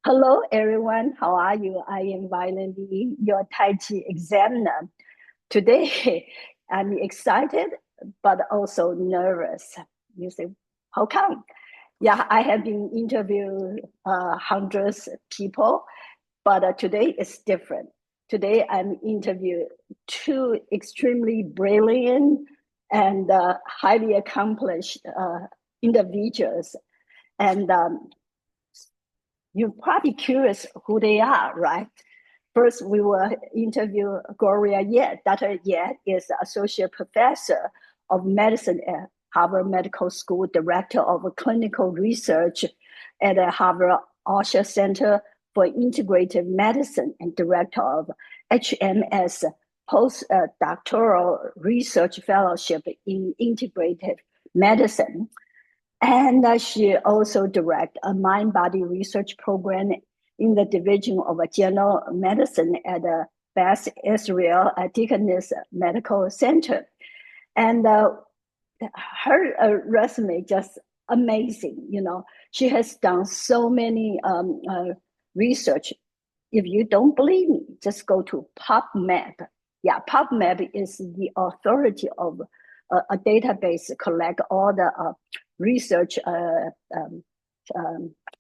Hello, everyone. How are you? I am Violet Lee, your Tai Chi examiner. Today, I'm excited, but also nervous. You say, how come? Yeah, I have been interviewing hundreds of people, but today is different. Today, I'm interviewing two extremely brilliant and highly accomplished individuals. And you're probably curious who they are, right? First, we will interview Gloria Yeh. Dr. Yeh is Associate Professor of Medicine at Harvard Medical School, Director of Clinical Research at the Harvard Osher Center for Integrative Medicine, and Director of HMS Postdoctoral Research Fellowship in Integrative Medicine. And she also directs a mind-body research program in the Division of General Medicine at the Beth Israel Deaconess Medical Center. And her resume just amazing. You know, she has done so many research. If you don't believe me, just go to PubMed. Yeah, PubMed is the authority of a database collect all the research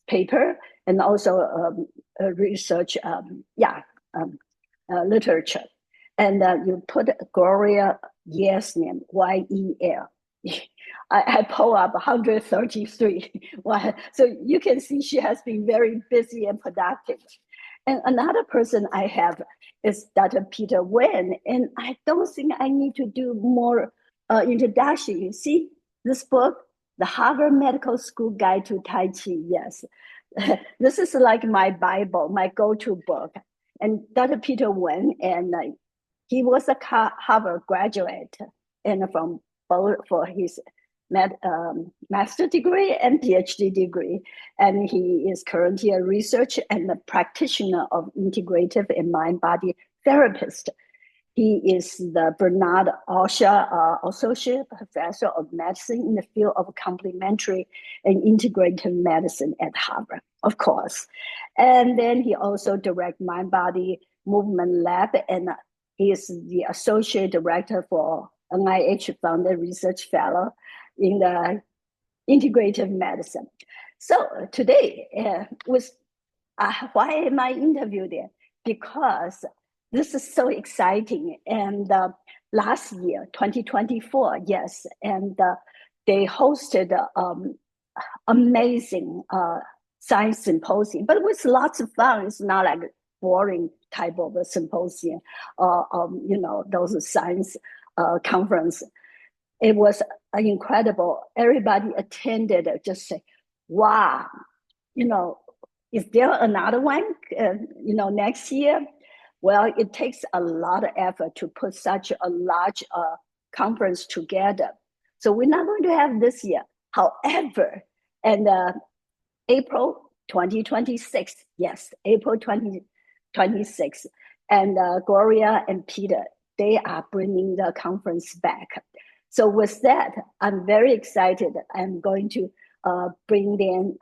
paper and also research literature. And you put Gloria Yeh's name, Y-E-L. I pull up 133. So you can see she has been very busy and productive. And another person I have is Dr. Peter Wen. And I don't think I need to do more introduction. You see this book, The Harvard Medical School Guide to Tai Chi. Yes, this is like my Bible, my go-to book. And Dr. Peter Wen, and he was a Harvard graduate, and from both for his master degree and PhD degree. And he is currently a researcher and a practitioner of integrative and mind-body therapist. He is the Bernard Osher Associate Professor of Medicine in the field of complementary and integrative medicine at Harvard, of course. And then he also directs Mind-Body Movement Lab, and he is the Associate Director for NIH-funded Research Fellow in the Integrative Medicine. So today, why am I interviewed there? Because this is so exciting. And last year, 2024, yes, and they hosted amazing science symposium, but it was lots of fun. It's not like boring type of a symposium or, those science conference. It was incredible. Everybody attended, just say, wow, is there another one, next year? Well, it takes a lot of effort to put such a large conference together. So we're not going to have this year. However, and April 2026, yes, April 2026, and Gloria and Peter, they are bringing the conference back. So with that, I'm very excited. I'm going to bring them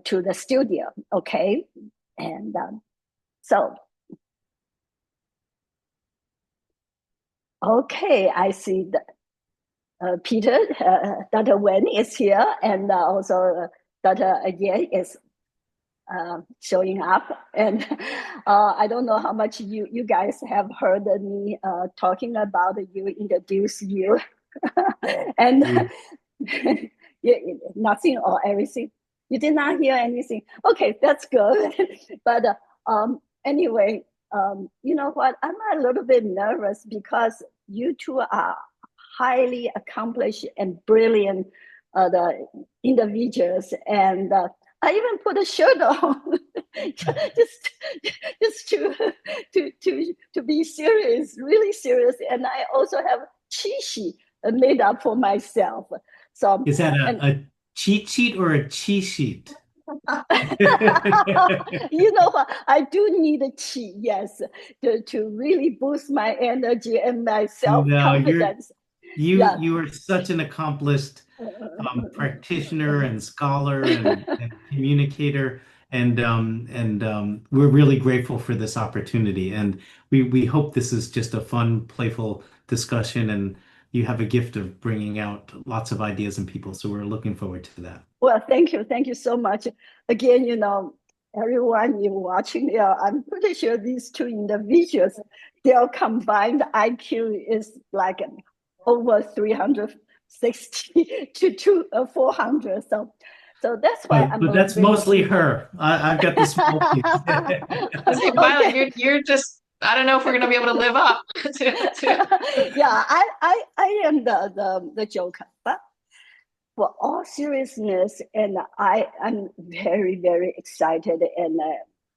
to the studio, okay? And okay, I see that Peter, Dr. Wen is here, and also Dr. Yeh is showing up. And I don't know how much you guys have heard me talking about you, introduce you. And nothing or everything. You did not hear anything. Okay, that's good. But anyway, you know what? I'm a little bit nervous because you two are highly accomplished and brilliant the individuals, and I even put a shirt on just to be serious, really serious. And I also have chi made up for myself. So Is that a cheat sheet or a cheat sheet? you know what? I do need a chi, yes, to really boost my energy and my No, self-confidence. Yeah. you are such an accomplished practitioner and scholar and communicator. and we're really grateful for this opportunity. And we hope this is just a fun, playful discussion, and you have a gift of bringing out lots of ideas in people. So we're looking forward to that. Well, thank you. Thank you so much. Again, everyone you watching, I'm pretty sure these two individuals, their combined IQ is like over 360 to 400. So that's why I'm But that's very mostly her. I've got the small piece. I say, Violet, okay. you're just, I don't know if we're going to be able to live up to. Yeah, I am the joker, but for all seriousness, and I'm very, very excited. And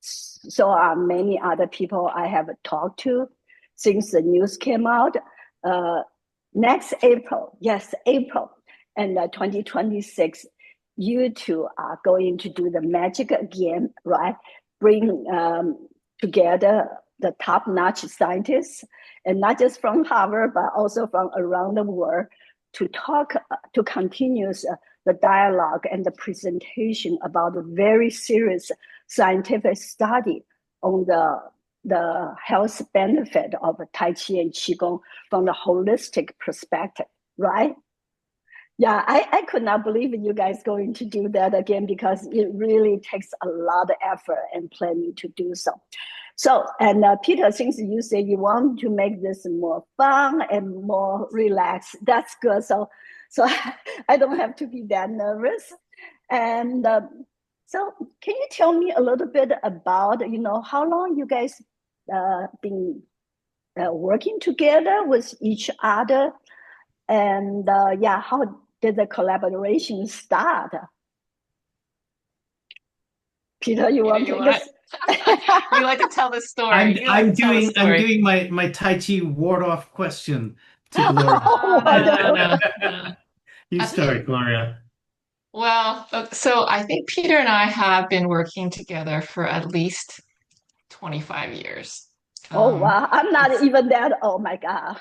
so are many other people I have talked to since the news came out. Uh, Next April, yes, April, and 2026, you two are going to do the magic again, right? Bring together the top-notch scientists, and not just from Harvard, but also from around the world to talk, to continue the dialogue and the presentation about the very serious scientific study on the health benefit of Tai Chi and Qigong from the holistic perspective, right? Yeah, I could not believe you guys going to do that again, because it really takes a lot of effort and planning to do so. So, and Peter, since you say you want to make this more fun and more relaxed, that's good. So I don't have to be that nervous. And so, can you tell me a little bit about, how long you guys been working together with each other? And yeah, how did the collaboration start? Peter, you Peter, want to you take want us? you like to tell this story. I'm You like I'm to tell the doing I'm story. doing my Tai Chi ward off question to Gloria. Oh, No, no, wonderful. no, no. You start, Gloria. Well, so I think Peter and I have been working together for at least 25 years. Oh, Um, wow. I'm not it's even that. Oh, my God.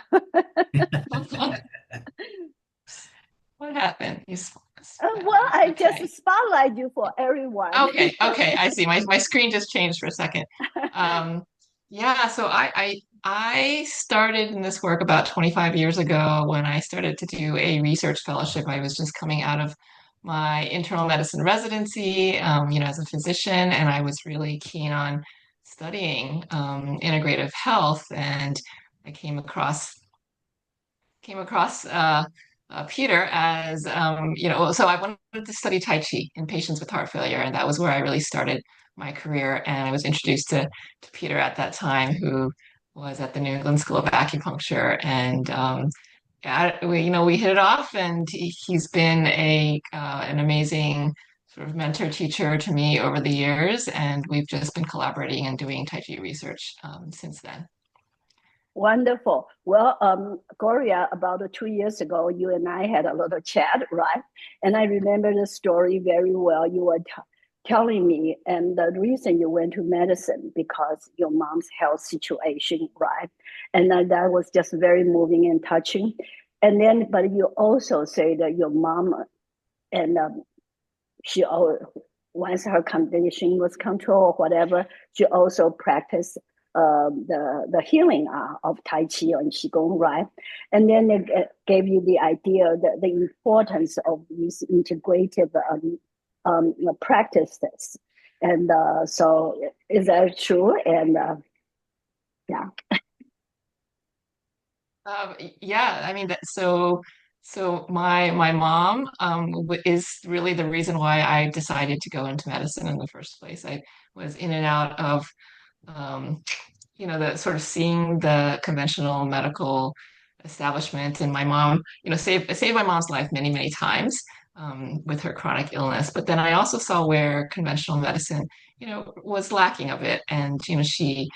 what happened? Well, I just Okay. spotlight you for everyone. Okay, I see. My screen just changed for a second. Um, yeah, so I started in this work about 25 years ago when I started to do a research fellowship. I was just coming out of my internal medicine residency, as a physician, and I was really keen on studying integrative health, and I came across Peter as so I wanted to study Tai Chi in patients with heart failure, and that was where I really started my career. And I was introduced to Peter at that time, who was at the New England School of Acupuncture, and we hit it off, and he's been an amazing sort of mentor teacher to me over the years, and we've just been collaborating and doing Tai Chi research since then. Wonderful. Well, Gloria, about 2 years ago, you and I had a little chat, right? And I remember the story very well. You were telling me, and the reason you went to medicine because your mom's health situation, right? And that was just very moving and touching. And then, but you also say that your mom and she once her condition was controlled or whatever, she also practiced the healing of Tai Chi and Qigong, right? And then it gave you the idea that the importance of these integrative practices. And so, is that true? And yeah. Yeah, I mean so my mom is really the reason why I decided to go into medicine in the first place. I was in and out of um, the sort of seeing the conventional medical establishment, and my mom, saved my mom's life many, many times with her chronic illness. But then I also saw where conventional medicine, was lacking of it, and she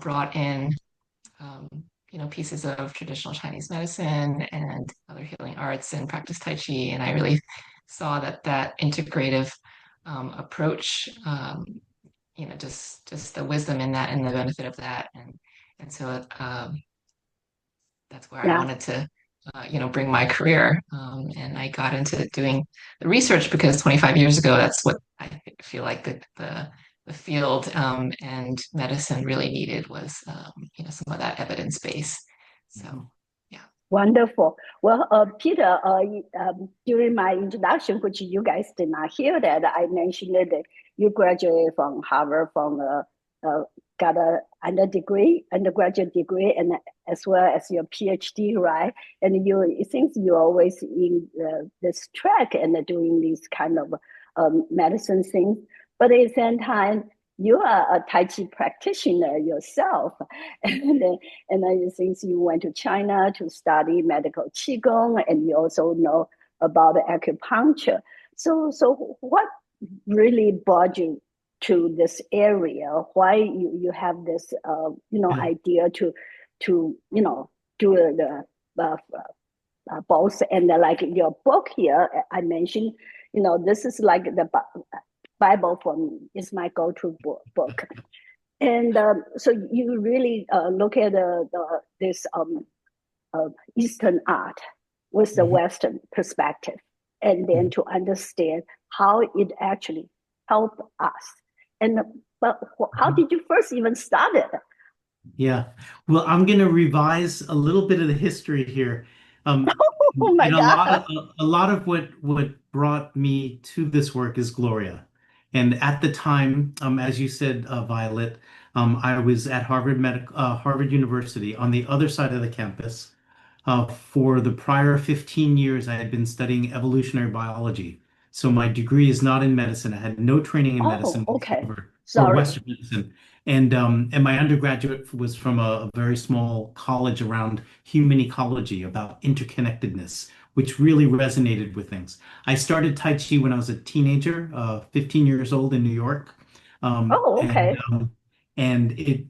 brought in um, pieces of traditional Chinese medicine and other healing arts and practice Tai Chi. And I really saw that integrative approach, just the wisdom in that and the benefit of that. And so that's where I Yeah. wanted to bring my career. And I got into doing the research because 25 years ago, that's what I feel like the field and medicine really needed was, some of that evidence base. So, yeah. Wonderful. Well, Peter, during my introduction, which you guys did not hear that, I mentioned that you graduated from Harvard got a undergraduate degree, and as well as your PhD, right? And it seems you're always in this track and doing these kind of medicine things. But at the same time, you are a Tai Chi practitioner yourself, and since you went to China to study medical Qigong, and you also know about acupuncture. So what really brought you to this area? Why you have this idea to do the both? And like your book here, I mentioned, this is like the Bible for me. Is my go-to book. And so you really look at this Eastern art with the Western perspective, and then to understand how it actually helped us. But how did you first even start it? Yeah. Well, I'm going to revise a little bit of the history here. Oh my And God. a lot of what brought me to this work is Gloria. And at the time, as you said, Violet, I was at Harvard University on the other side of the campus. For the prior 15 years, I had been studying evolutionary biology. So my degree is not in medicine. I had no training in Oh, medicine okay. whatsoever, or Sorry. Western medicine. And my undergraduate was from a very small college around human ecology, about interconnectedness, which really resonated with things. I started Tai Chi when I was a teenager, 15 years old in New York. Um, Oh, and okay. um, and it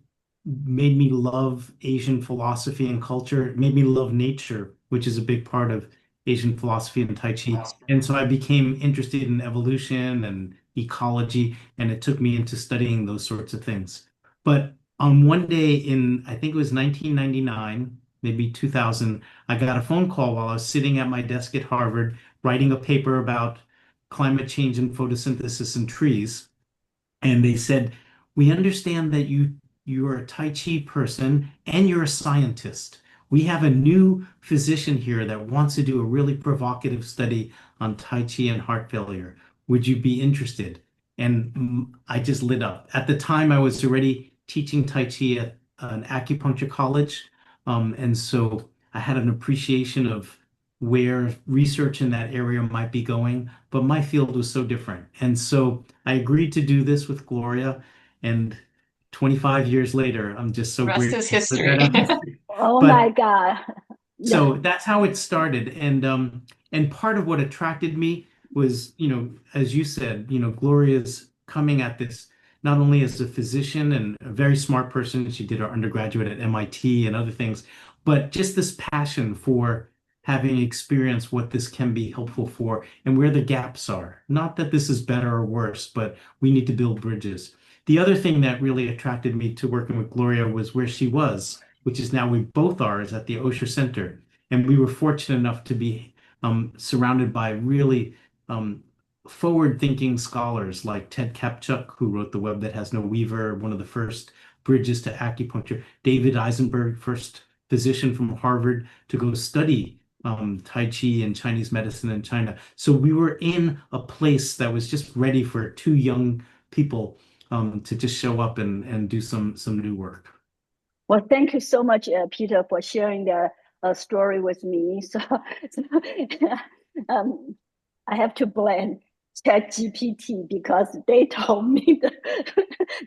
made me love Asian philosophy and culture. It made me love nature, which is a big part of Asian philosophy and Tai Chi. And so I became interested in evolution and ecology, and it took me into studying those sorts of things. But on one day in, I think it was 1999, maybe 2000, I got a phone call while I was sitting at my desk at Harvard writing a paper about climate change and photosynthesis in trees. And they said, we understand that you're a Tai Chi person and you're a scientist. We have a new physician here that wants to do a really provocative study on Tai Chi and heart failure. Would you be interested? And I just lit up. At the time, I was already teaching Tai Chi at an acupuncture college. And so I had an appreciation of where research in that area might be going, but my field was so different. And so I agreed to do this with Gloria, and 25 years later, I'm just so Rest is grateful for history. that. Oh my But God. so that's how it started. And part of what attracted me was, as you said, Gloria's coming at this not only as a physician and a very smart person, she did her undergraduate at MIT and other things, but just this passion for having experienced what this can be helpful for and where the gaps are. Not that this is better or worse, but we need to build bridges. The other thing that really attracted me to working with Gloria was where she was, which is now we both are, is at the Osher Center. And we were fortunate enough to be surrounded by really forward-thinking scholars like Ted Kapchuk, who wrote The Web That Has No Weaver, one of the first bridges to acupuncture, David Eisenberg, first physician from Harvard to go study Tai Chi and Chinese medicine in China. So we were in a place that was just ready for two young people to just show up and do some new work. Well, thank you so much, Peter, for sharing the story with me. So um, I have to blame ChatGPT because they told me the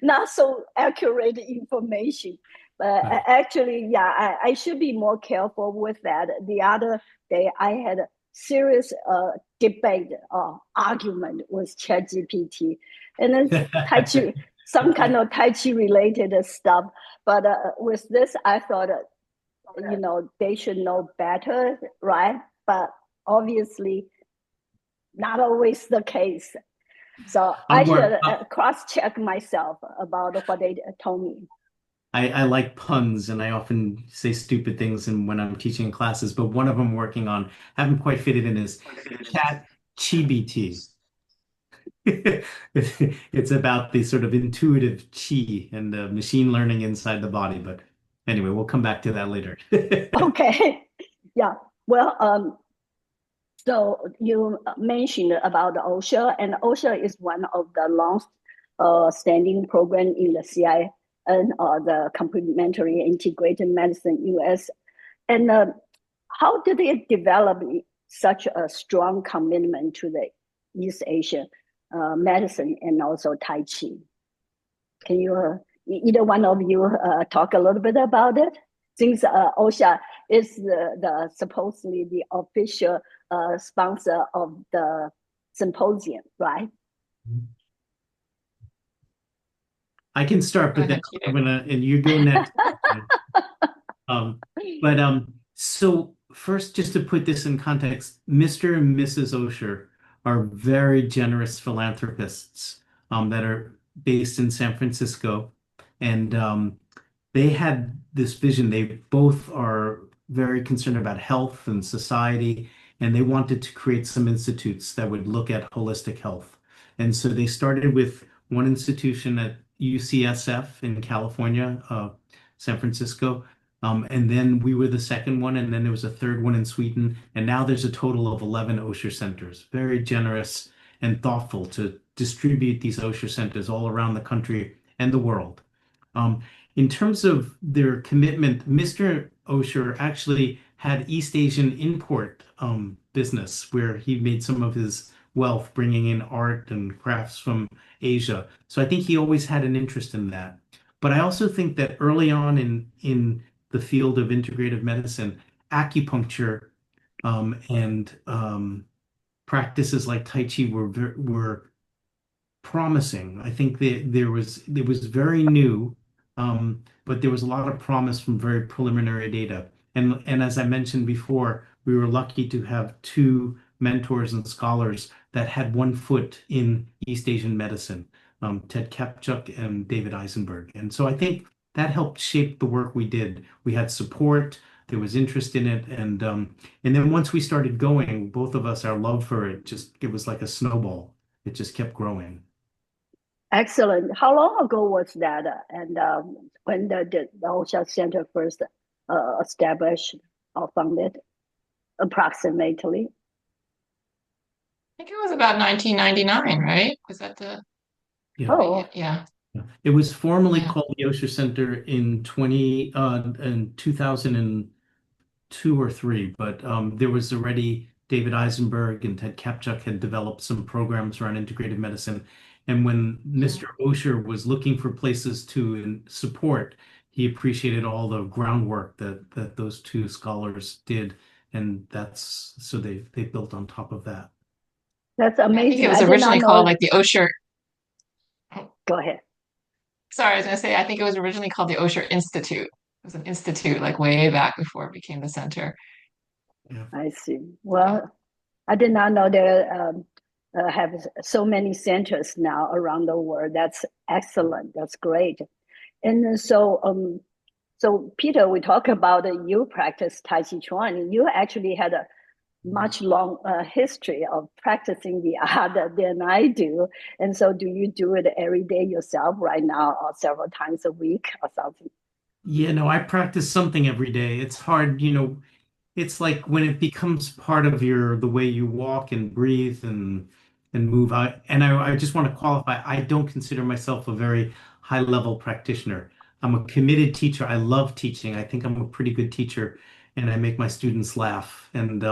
not so accurate information. But Right. actually, yeah, I should be more careful with that. The other day, I had a serious debate or argument with ChatGPT, and then Tai Chi, some kind of Tai Chi related stuff. But with this, I thought, they should know better, right? But obviously, not always the case. So I I'll should work. cross check myself about what they told me. I like puns and I often say stupid things and when I'm teaching classes, but one of them working on, haven't quite fitted in is chat chi. It's about the sort of intuitive chi and the machine learning inside the body. But anyway, we'll come back to that later. Okay. Yeah. Well, so you mentioned about OSHA, and OSHA is one of the long standing program in the CIN, or the Complementary Integrated Medicine US. And how did it develop such a strong commitment to the East Asian medicine and also Tai Chi? Can you, either one of you, talk a little bit about it? Since OSHA is the supposedly the official sponsor of the symposium, right? I can start, Go but then ahead, Peter. I'm gonna, and you go next. Um, so first, just to put this in context, Mr. and Mrs. Osher are very generous philanthropists that are based in San Francisco, and they had this vision. They both are very concerned about health and society, and they wanted to create some institutes that would look at holistic health. And so they started with one institution at UCSF in California, San Francisco. And then we were the second one, and then there was a third one in Sweden. And now there's a total of 11 Osher centers. Very generous and thoughtful to distribute these Osher centers all around the country and the world. Um, in terms of their commitment, Mr. Osher actually had East Asian import business where he made some of his wealth bringing in art and crafts from Asia. So I think he always had an interest in that. But I also think that early on in the field of integrative medicine, acupuncture and practices like Tai Chi were promising. I think that it was very new, but there was a lot of promise from very preliminary data. And as I mentioned before, we were lucky to have two mentors and scholars that had one foot in East Asian medicine, Ted Kapchuk and David Eisenberg. And so I think that helped shape the work we did. We had support, there was interest in it, and then once we started going, both of us, our love for it just it was like a snowball. It just kept growing. Excellent. How long ago was that? And when the Osher Center first established or founded, approximately? I think it was about 1999, right? Was that the, Yeah. Oh, yeah, It was formerly yeah. called the Osher Center in 2002 or three, but there was already David Eisenberg and Ted Kapchuk had developed some programs around integrative medicine. And when Yeah. Mr. Osher was looking for places to support, he appreciated all the groundwork that those two scholars did, and that's so they built on top of that. that's I think it amazing. was I did not originally called know. like the Osher. Go ahead. Sorry, I was going to say, I think it was originally called the Osher Institute. It was an institute like way back before it became the center. Yeah. I see. Yeah. Well, I did not know there have so many centers now around the world. That's excellent. That's great. And so Peter, we talk about you practice Tai Chi Chuan. You actually had a much long history of practicing the art than I do. And so, do you do it every day yourself right now, or several times a week, or something? Yeah, no, I practice something every day. It's hard, it's like when it becomes part of the way you walk and breathe and move. I just want to qualify, I don't consider myself a very high level practitioner. I'm a committed teacher. I love teaching. I think I'm a pretty good teacher and I make my students laugh and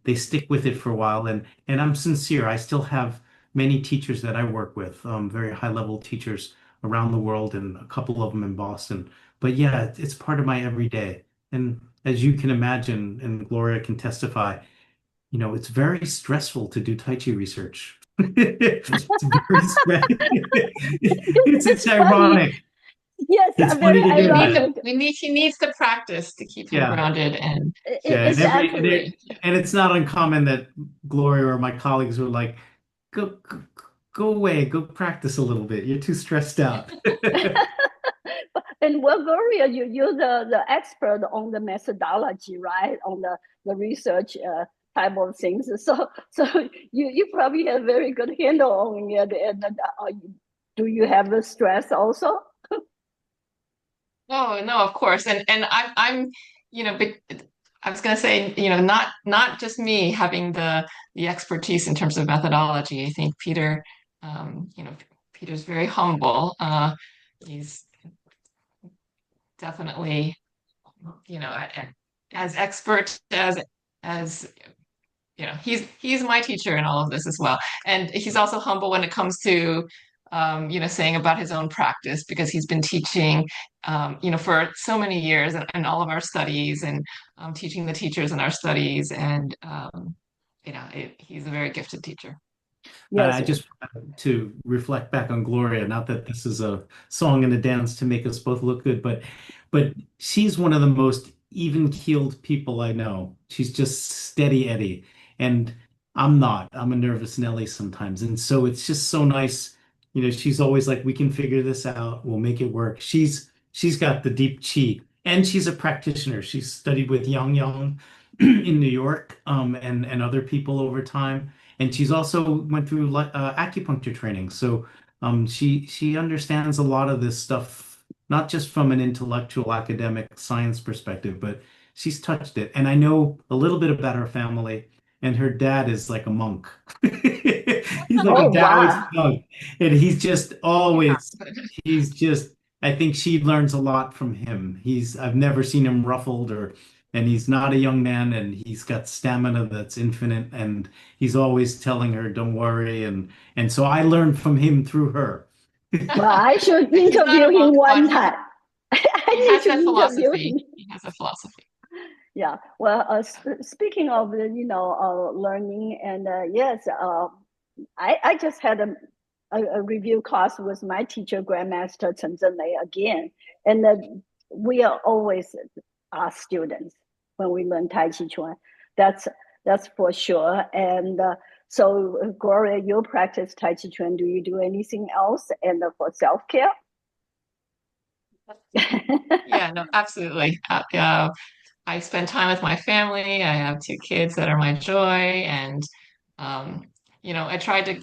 they stick with it for a while and I'm sincere. I still have many teachers that I work with, very high level teachers around the world and a couple of them in Boston. But yeah, it's part of my everyday. And as you can imagine, and Gloria can testify, it's very stressful to do Tai Chi research. It's very stressful. It's It's funny. ironic. Yes, It's very funny to We hear need that. ironic. he needs the practice to keep him Yeah, grounded and yeah, and Exactly. and it's not uncommon that Gloria or my colleagues were like, go away, go practice a little bit. You're too stressed out. And well, Gloria, you're the expert on the methodology, right? On the research type of things. So you probably have very good handle on it. And do you have the stress also? Oh, no, of course. And I'm, but I was going to say, not just me having the expertise in terms of methodology. I think Peter's very humble. He's definitely, as expert as he's my teacher in all of this as well. And he's also humble when it comes to saying about his own practice because he's been teaching for so many years and all of our studies and teaching the teachers in our studies and he's a very gifted teacher. Yes. I just wanted to reflect back on Gloria, not that this is a song and a dance to make us both look good, but she's one of the most even-keeled people I know. She's just steady Eddie. And I'm not. I'm a nervous Nelly sometimes. And so it's just so nice. She's always like, we can figure this out. We'll make it work. She's got the deep chi and she's a practitioner. She's studied with Yang Yang in New York, and other people over time. And she's also went through acupuncture training. So she understands a lot of this stuff, not just from an intellectual academic science perspective, but she's touched it. And I know a little bit about her family, and her dad is like a monk. He's like Oh a Taoist wow. monk. And he's just Yeah. always, he's just, I think she learns a lot from him. I've never seen him ruffled and he's not a young man and he's got stamina that's infinite and he's always telling her, don't worry. And so I learned from him through her. Well, I should He's not interview a him monk, one but time. he I need has to that interview philosophy. him. He has a philosophy. Yeah. Well, speaking of learning and yes, I just had a review class with my teacher, Grandmaster Chen Zhenlei again, and we are always students when we learn Tai Chi Chuan. That's that's for sure. And so, Gloria, you practice Tai Chi Chuan. Do you do anything else? And for self care? Yeah, no, absolutely. I spend time with my family. I have two kids that are my joy, and um, I try to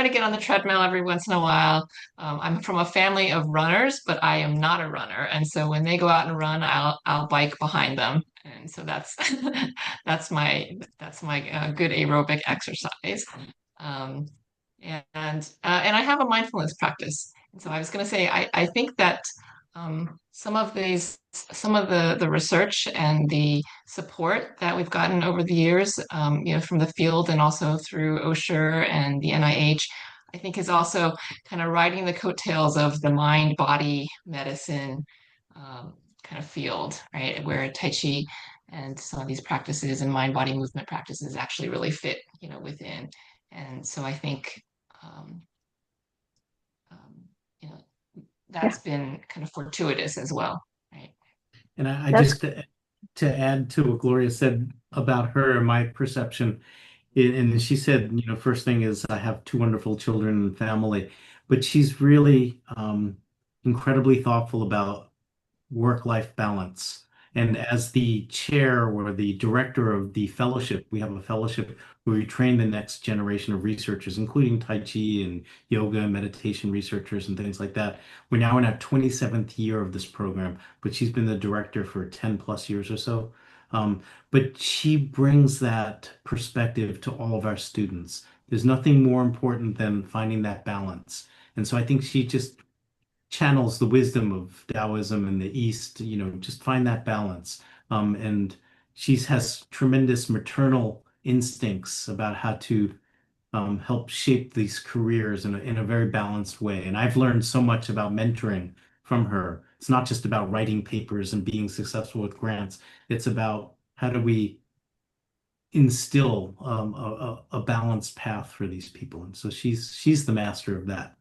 get on the treadmill every once in a while. I'm from a family of runners, but I am not a runner, and so when they go out and run, I'll bike behind them, and so that's that's my good aerobic exercise. Um, and I have a mindfulness practice. And so I was going to say I think that some of the research and the support that we've gotten over the years, from the field and also through Osher and the NIH, I think is also kind of riding the coattails of the mind-body medicine kind of field, right? Where Tai Chi and some of these practices and mind-body movement practices actually really fit, within. And so I think, um, um, you know, Yeah, that's been kind of fortuitous as well, right? And I that's just to add to what Gloria said about her and my perception, and she said, first thing is I have two wonderful children and family, but she's really incredibly thoughtful about work-life balance. And as the chair or the director of the fellowship, we have a fellowship where we train the next generation of researchers, including Tai Chi and yoga and meditation researchers and things like that. We're now in our 27th year of this program, but she's been the director for 10 plus years or so. But she brings that perspective to all of our students. There's nothing more important than finding that balance. And so I think she just channels the wisdom of Taoism in the East, just find that balance. And she has tremendous maternal instincts about how to help shape these careers in a very balanced way. And I've learned so much about mentoring from her. It's not just about writing papers and being successful with grants. It's about how do we instill a balanced path for these people. And so she's the master of that.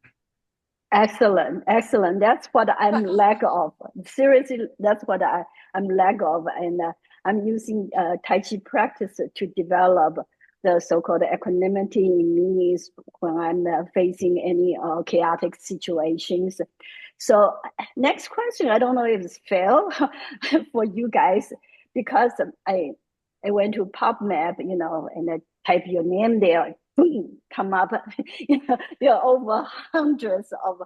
excellent, excellent. That's what I'm lack of. Seriously, that's what I'm lack of, and I'm using Tai Chi practice to develop the so-called equanimity in me when I'm facing any chaotic situations. So next question, I don't know if it's fair for you guys, because I went to PubMed, and I type your name there, boom, come up. There are over hundreds of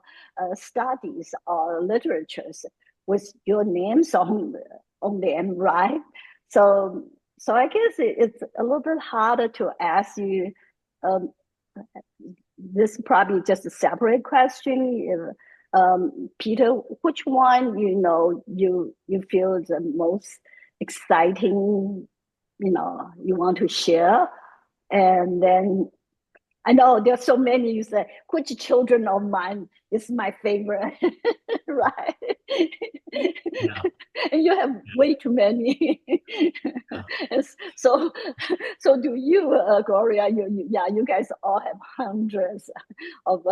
studies or literatures with your names on them, right? So I guess it's a little bit harder to ask you. Um, this is probably just a separate question. Peter, which one you feel the most exciting, you want to share? And then I know there's so many. You say, which children of mine is my favorite, right? Yeah. And you have way too many. Yeah. so, so do you, Gloria? Yeah, you guys all have hundreds of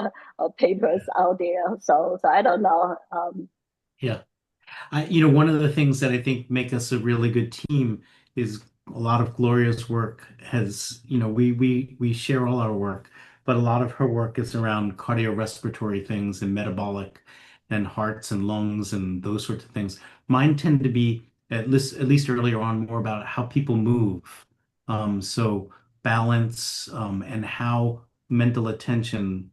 papers out there. So I don't know. Yeah. One of the things that I think make us a really good team is a lot of Gloria's work has, we share all our work, but a lot of her work is around cardiorespiratory things and metabolic and hearts and lungs and those sorts of things. Mine tend to be at least earlier on more about how people move. So balance, and how mental attention,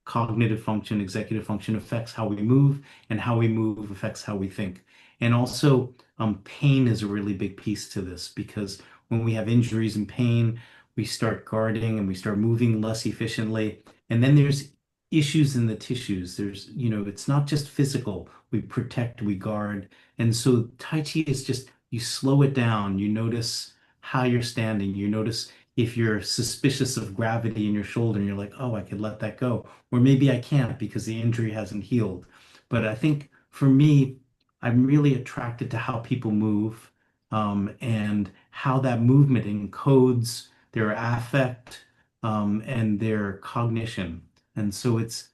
cognitive function, executive function affects how we move, and how we move affects how we think. And also, pain is a really big piece to this because when we have injuries and pain, we start guarding and we start moving less efficiently. And then there's issues in the tissues. It's not just physical. We protect, we guard. And so Tai Chi is just, you slow it down. You notice how you're standing. You notice if you're suspicious of gravity in your shoulder and you're like, oh, I could let that go. Or maybe I can't because the injury hasn't healed. But I think for me, I'm really attracted to how people move, and how that movement encodes their affect, and their cognition. And so it's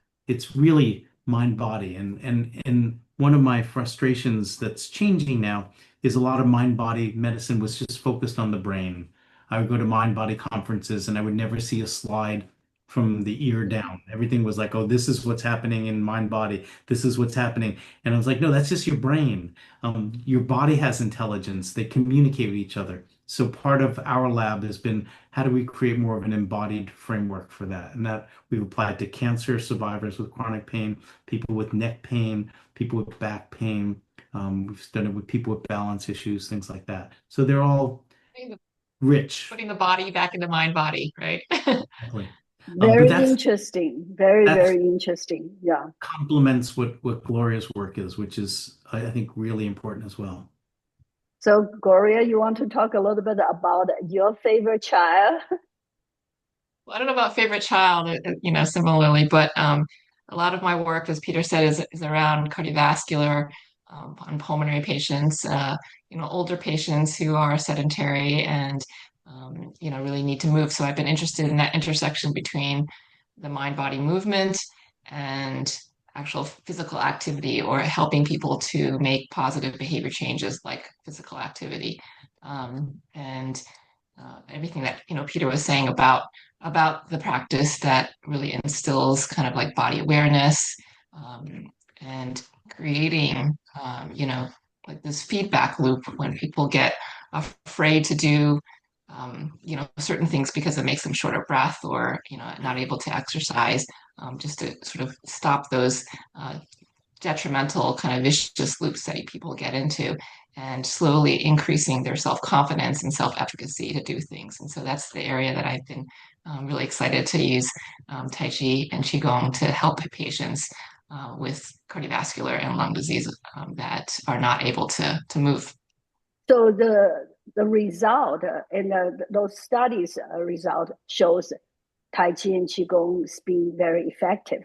really mind body. And one of my frustrations that's changing now is a lot of mind body medicine was just focused on the brain. I would go to mind body conferences and I would never see a slide from the ear down. Everything was like, oh, this is what's happening in mind body. This is what's happening. And I was like, no, that's just your brain. Your body has intelligence. They communicate with each other. So part of our lab has been how do we create more of an embodied framework for that? And that we've applied to cancer survivors with chronic pain, people with neck pain, people with back pain. We've done it with people with balance issues, things like that. So they're all rich. Putting the body back into mind body, right? Exactly. But Very interesting. Very, that's very interesting. Yeah. complements what Gloria's work is, which is, I think, really important as well. So, Gloria, you want to talk a little bit about your favorite child? Well, I don't know about favorite child, similarly, but a lot of my work, as Peter said, is around cardiovascular, on pulmonary patients, older patients who are sedentary and, really need to move. So I've been interested in that intersection between the mind-body movement and actual physical activity, or helping people to make positive behavior changes like physical activity. And everything that Peter was saying about the practice that really instills kind of like body awareness, and creating like this feedback loop when people get afraid to do certain things because it makes them short of breath, or not able to exercise, just to sort of stop those detrimental kind of vicious loops that people get into, and slowly increasing their self-confidence and self-efficacy to do things. And so that's the area that I've been really excited to use Tai Chi and Qigong to help patients with cardiovascular and lung disease, that are not able to move. So the result in those studies result shows Tai Chi and Qigong is being very effective,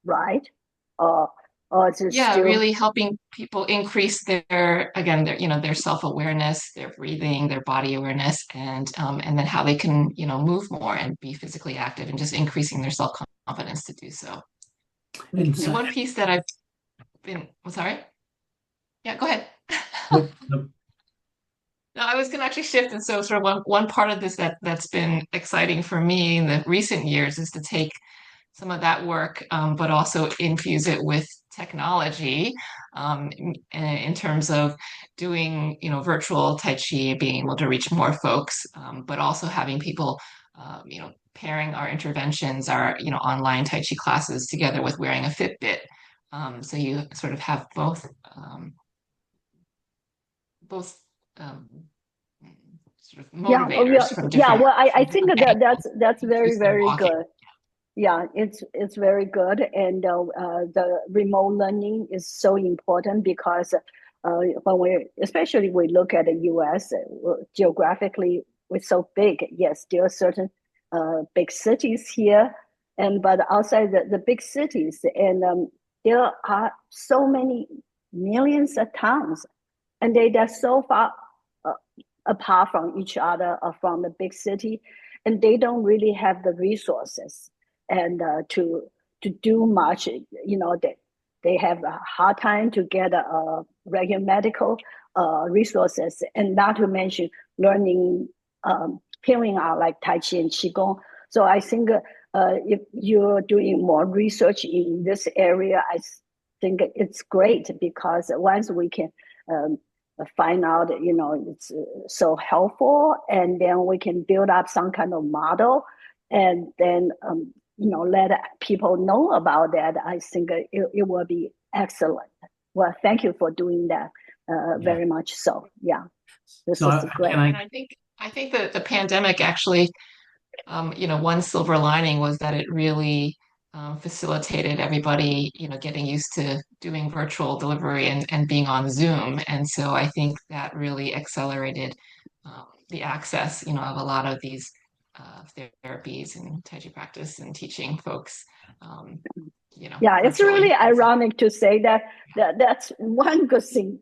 right? Or is it Yeah, still really helping people increase their self-awareness, their breathing, their body awareness, and then how they can, move more and be physically active, and just increasing their self-confidence to do so. And And so, one piece that I'm sorry. Yeah, go ahead. nope, nope. No, I was going to actually shift, and so sort of one part of this that's been exciting for me in the recent years is to take some of that work, but also infuse it with technology in terms of doing, virtual Tai Chi, being able to reach more folks, but also having people, pairing our interventions, our, online Tai Chi classes together with wearing a Fitbit. So you sort of have both um, sort of Yeah, oh, motivators yeah. Well, I from think different that's angles very, infuse their very walking. good. Yeah, it's very good, and the remote learning is so important because when especially we look at the U.S. Geographically, we're so big. Yes, there are certain big cities here, and but outside the big cities, and there are so many millions of towns, and they're so far uh, apart from each other or from the big city, and they don't really have the resources and to do much. They have a hard time to get regular medical resources, and not to mention learning healing art like Tai Chi and Qigong. So I think if you're doing more research in this area, I think it's great because once we can um, find out, it's so helpful, and then we can build up some kind of model, and then let people know about that. I think it will be excellent. Well, thank you for doing that. Yeah. Very much so. Yeah, this So is great. And I think that the pandemic actually, one silver lining was that it really facilitated everybody, getting used to doing virtual delivery and being on Zoom. And so I think that really accelerated the access, of a lot of these therapies and Tai Chi practice and teaching folks, um, Yeah, it's virtually. really And so, ironic to say that's one good thing,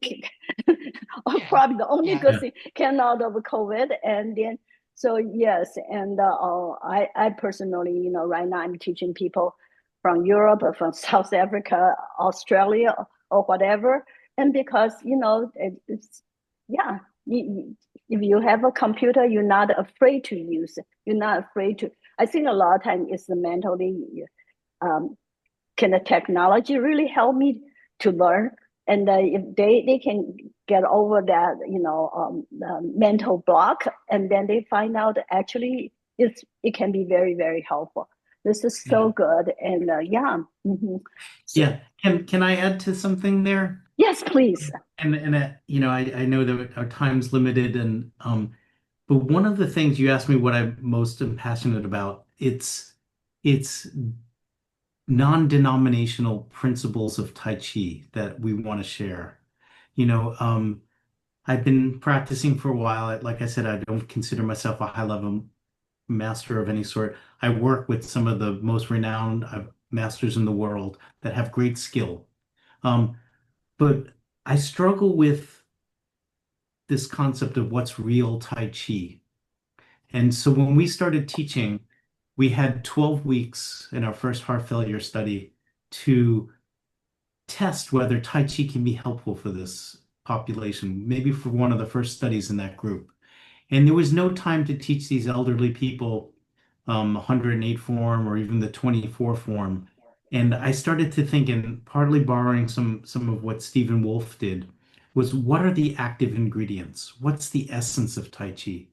or yeah, probably the only yeah, good thing came out of COVID. And then, so yes, and I personally, right now I'm teaching people from Europe, or from South Africa, Australia, or whatever. And because it's yeah, if you have a computer, you're not afraid to use it. You're not afraid to. I think a lot of times it's the mentally. Um, can the technology really help me to learn? And if they can get over that, mental block, and then they find out actually it can be very, very helpful. This is yeah. so good. And yeah. So Yeah. Can I add to something there? yes, please. And I know that our time's limited, and but one of the things you asked me what I'm most passionate about, it's non-denominational principles of Tai Chi that we want to share. You know, I've been practicing for a while. Like I said, I don't consider myself a high-level master of any sort. I work with some of the most renowned masters in the world that have great skill. Um, but I struggle with this concept of what's real Tai Chi. And so when we started teaching, we had 12 weeks in our first heart failure study to test whether Tai Chi can be helpful for this population, maybe for one of the first studies in that group. And there was no time to teach these elderly people 108 form or even the 24 form. And I started to think, and partly borrowing some of what Stephen Wolf did, was what are the active ingredients? What's the essence of Tai Chi?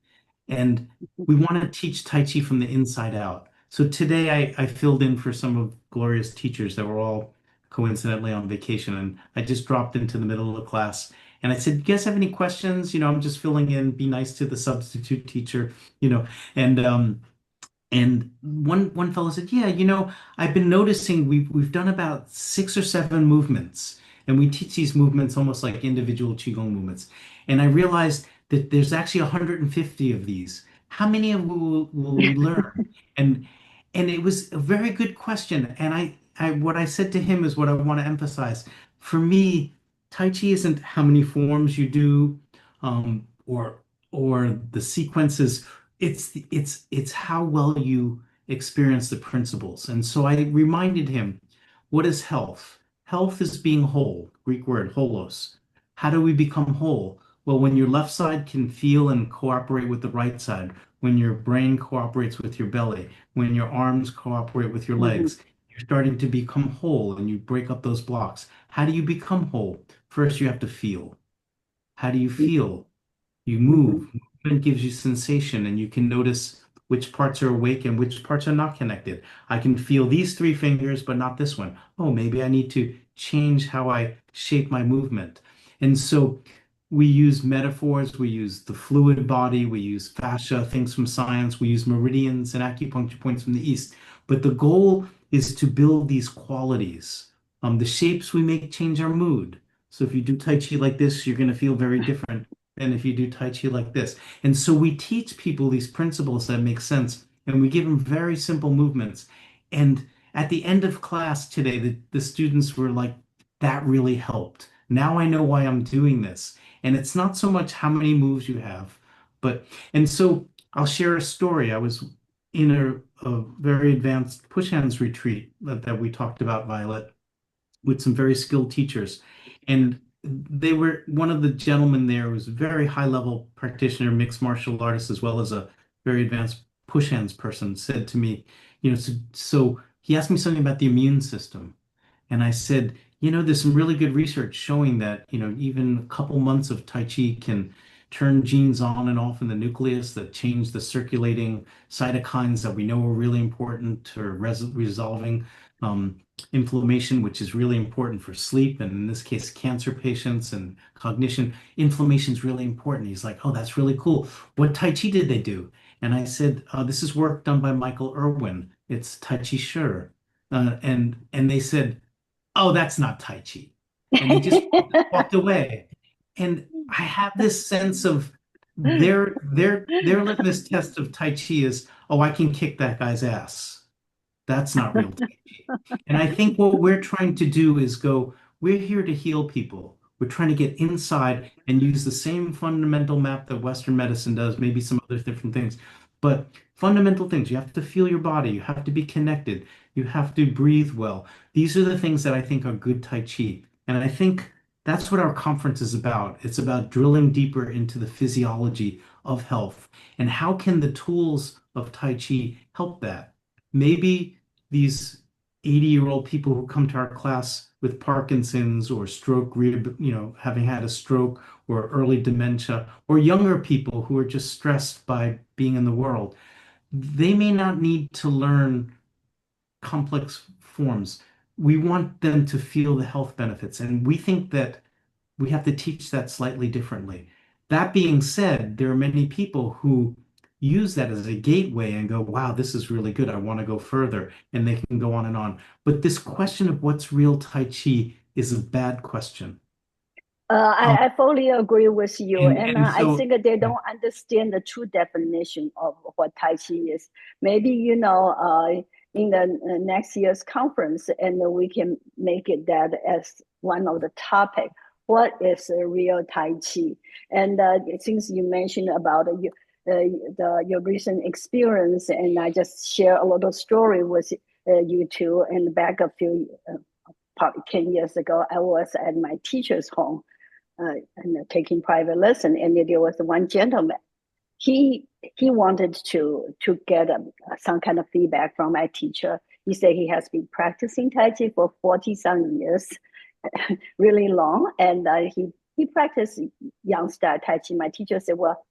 And we want to teach Tai Chi from the inside out. So today I filled in for some of Gloria's teachers that were all coincidentally on vacation. And I just dropped into the middle of the class and I said, you guys have any questions? I'm just filling in, be nice to the substitute teacher, you know, and one fellow said, "Yeah, I've been noticing we've done about 6 or 7 movements, and we teach these movements almost like individual qigong movements. And I realized that there's actually 150 of these. How many of will we learn?" And it was a very good question. And I what I said to him is what I want to emphasize. For me, Tai Chi isn't how many forms you do, or the sequences, it's how well you experience the principles. And so I reminded him, what is health? Health is being whole, Greek word, holos. How do we become whole? Well, when your left side can feel and cooperate with the right side, when your brain cooperates with your belly, when your arms cooperate with your Mhm. legs, You're starting to become whole and you break up those blocks. How do you become whole? First, you have to feel. How do you feel? You Mhm. move. Movement gives you sensation, and you can notice which parts are awake and which parts are not connected. I can feel these three fingers, but not this one. Oh, maybe I need to change how I shape my movement. And so we use metaphors, we use the fluid body, we use fascia, things from science, we use meridians and acupuncture points from the East. But the goal is to build these qualities. The shapes we make change our mood. So if you do Tai Chi like this, you're going to feel very different than if you do Tai Chi like this. And so we teach people these principles that make sense, and we give them very simple movements. And at the end of class today, the students were like, that really helped. Now I know why I'm doing this. And it's not so much how many moves you have, but, and so I'll share a story. I was in a very advanced push hands retreat that we talked about, Violet, with some very skilled teachers. And they were, one of the gentlemen there was a very high level practitioner, mixed martial artist, as well as a very advanced push hands person, said to me, so he asked me something about the immune system. And I said, there's some really good research showing that, even a couple months of Tai Chi can turn genes on and off in the nucleus that change the circulating cytokines that we know are really important to resolving um, inflammation, which is really important for sleep. And in this case, cancer patients and cognition. Inflammation is really important. He's like, oh, that's really cool. What Tai Chi did they do? And I said, this is work done by Michael Irwin. It's Tai Chi Sure. And they said, oh, that's not Tai Chi. And they just walked away. And I have this sense of their litmus test of Tai Chi is, oh, I can kick that guy's ass. That's not real Tai Chi. And I think what we're trying to do is go, we're here to heal people. We're trying to get inside and use the same fundamental map that Western medicine does, maybe some other different things. But fundamental things, you have to feel your body, you have to be connected, you have to breathe well. These are the things that I think are good Tai Chi. And I think that's what our conference is about. It's about drilling deeper into the physiology of health. And how can the tools of Tai Chi help that? Maybe these 80-year-old people who come to our class with Parkinson's or stroke, having had a stroke or early dementia, or younger people who are just stressed by being in the world, they may not need to learn complex forms. We want them to feel the health benefits, and we think that we have to teach that slightly differently. That being said, there are many people who use that as a gateway and go, wow, this is really good. I want to go further. And they can go on and on. But this question of what's real Tai Chi is a bad question. Um, I fully agree with you, and and I so, think that they yeah, don't understand the true definition of what Tai Chi is. Maybe in the next year's conference, and we can make it that as one of the topic. What is a real Tai Chi? And since you mentioned about your recent experience, and I just share a little story with you two. And back a few, probably 10 years ago, I was at my teacher's home and taking private lesson. And there was one gentleman. He he wanted to get some kind of feedback from my teacher. He said he has been practicing Tai Chi for 40 some years, really long, and he practiced young style Tai Chi. My teacher said, "Well,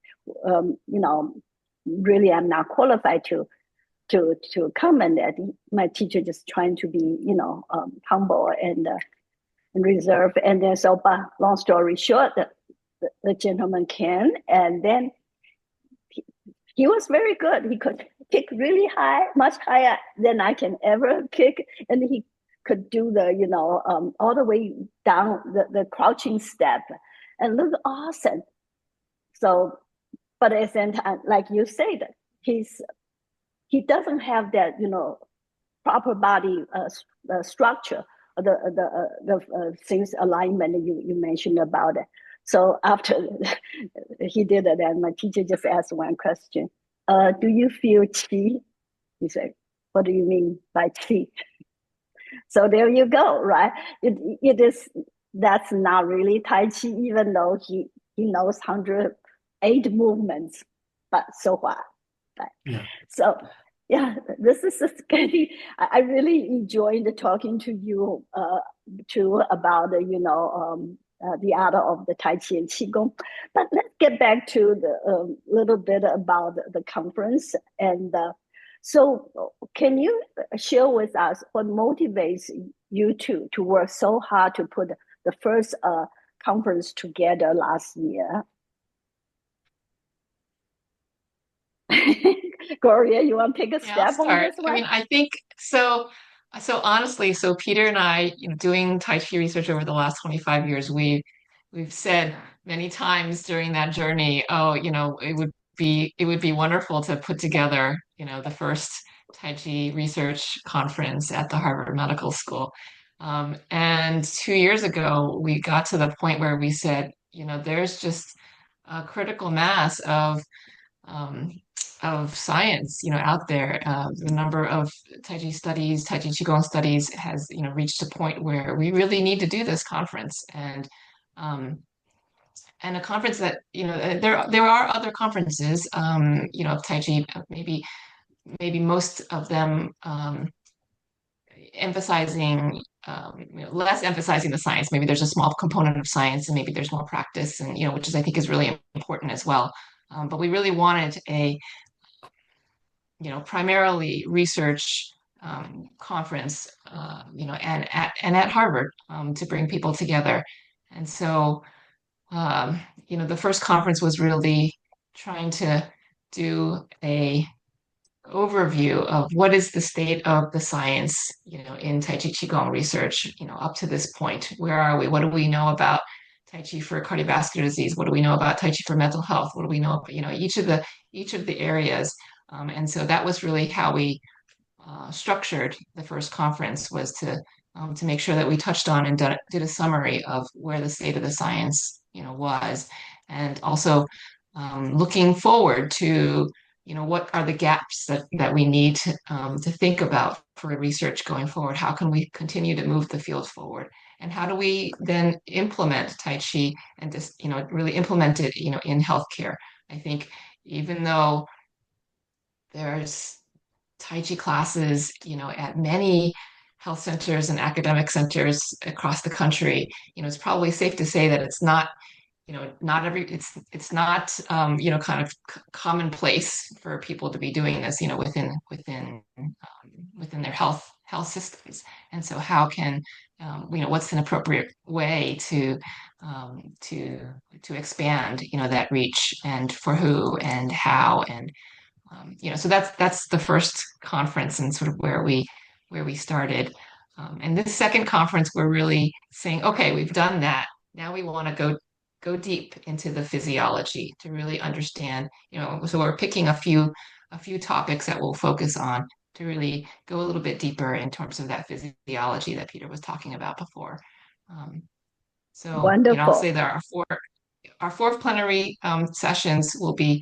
really, I'm not qualified to comment that." My teacher just trying to be, humble and reserved. And then, so, but long story short, the gentleman came, and then he was very good. He could kick really high, much higher than I can ever kick, and he could do the, all the way down the crouching step, and look awesome. So, but at the same time, like you said, he doesn't have that, proper body structure, the things alignment you mentioned about it. So after he did it, and my teacher just asked one question: "Do you feel qi?" He said, "What do you mean by qi?" So there you go, right? It is That's not really Tai Chi, even though he knows 108 movements, but so what? Right? yeah. So Yeah, this is a scary. I really enjoyed talking to you too about the art of the Tai Chi and Qigong. But let's get back to the little bit about the conference. And so, can you share with us what motivates you to work so hard to put the first conference together last year? Gloria, you want to take a Yeah, I'll step on start. this I one? mean, I think so. So honestly, so Peter and I, doing Tai Chi research over the last 25 years, we've said many times during that journey, oh, it would be wonderful to put together, the first Tai Chi research conference at the Harvard Medical School. And 2 years ago, we got to the point where we said, there's just a critical mass um, of science, out there. The number of Tai Chi studies, Tai Chi Qigong studies has, reached a point where we really need to do this conference. Um, and a conference that, there are other conferences, of Tai Chi, maybe most of them emphasizing less emphasizing the science. Maybe there's a small component of science, and maybe there's more practice, and which is I think is really important as well. But we really wanted a primarily research conference, and at Harvard to bring people together. And so, the first conference was really trying to do a overview of what is the state of the science, in Tai Chi Qigong research, up to this point. Where are we? What do we know about Tai Chi for cardiovascular disease? What do we know about Tai Chi for mental health? What do we know about, each of the areas? And so that was really how we structured the first conference, was to make sure that we touched on and did a summary of where the state of the science, was, and also looking forward to, what are the gaps that we need to think about for research going forward? How can we continue to move the field forward? And how do we then implement Tai Chi and just, really implement it, in healthcare? I think even though there's Tai Chi classes, at many health centers and academic centers across the country, it's probably safe to say that it's not, it's not, kind of commonplace for people to be doing this, within their health systems. And so how can, what's an appropriate way to expand, that reach, and for who and how, and so that's the first conference, and sort of where we started. And this second conference, we're really saying, okay, we've done that. Now we want to go deep into the physiology to really understand. So we're picking a few topics that we'll focus on to really go a little bit deeper in terms of that physiology that Peter was talking about before. Um, so, I'll say Wonderful. there are our four plenary sessions will be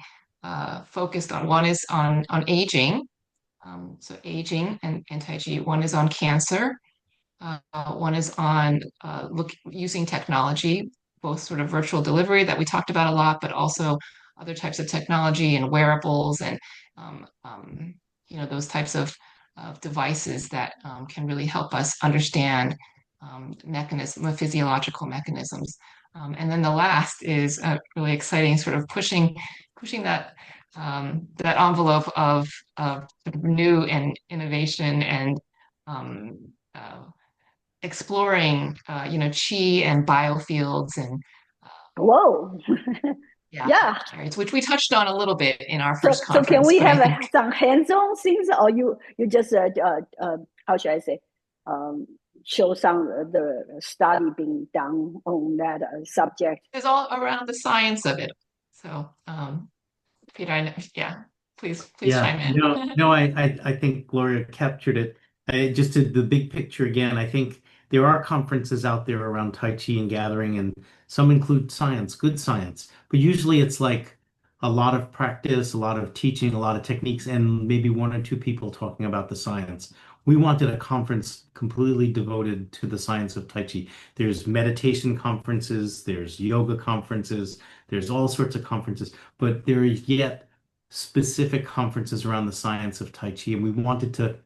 focused on. One is on aging, so aging and Tai Chi. One is on cancer. One is on using technology, both sort of virtual delivery that we talked about a lot, but also other types of technology and wearables, and those types of devices that can really help us understand physiological mechanisms. And then the last is really exciting, sort of pushing that envelope of new and innovation, and um, uh, exploring, chi and biofields, and Whoa. yeah, Yeah. areas, which we touched on a little bit in our So first so can conference. we But I have think some hands-on things, or you just how should I say, show some the study being done on that subject? it's all around the science of it. So, Peter, yeah, please Yeah, chime no, in. no, I think Gloria captured it. Just to the big picture again, I think there are conferences out there around Tai Chi and gathering, and some include science, good science, but usually it's like a lot of practice, a lot of teaching, a lot of techniques, and maybe one or two people talking about the science. We wanted a conference completely devoted to the science of Tai Chi. There's meditation conferences, there's yoga conferences, there's all sorts of conferences, but there is yet specific conferences around the science of Tai Chi, and we wanted to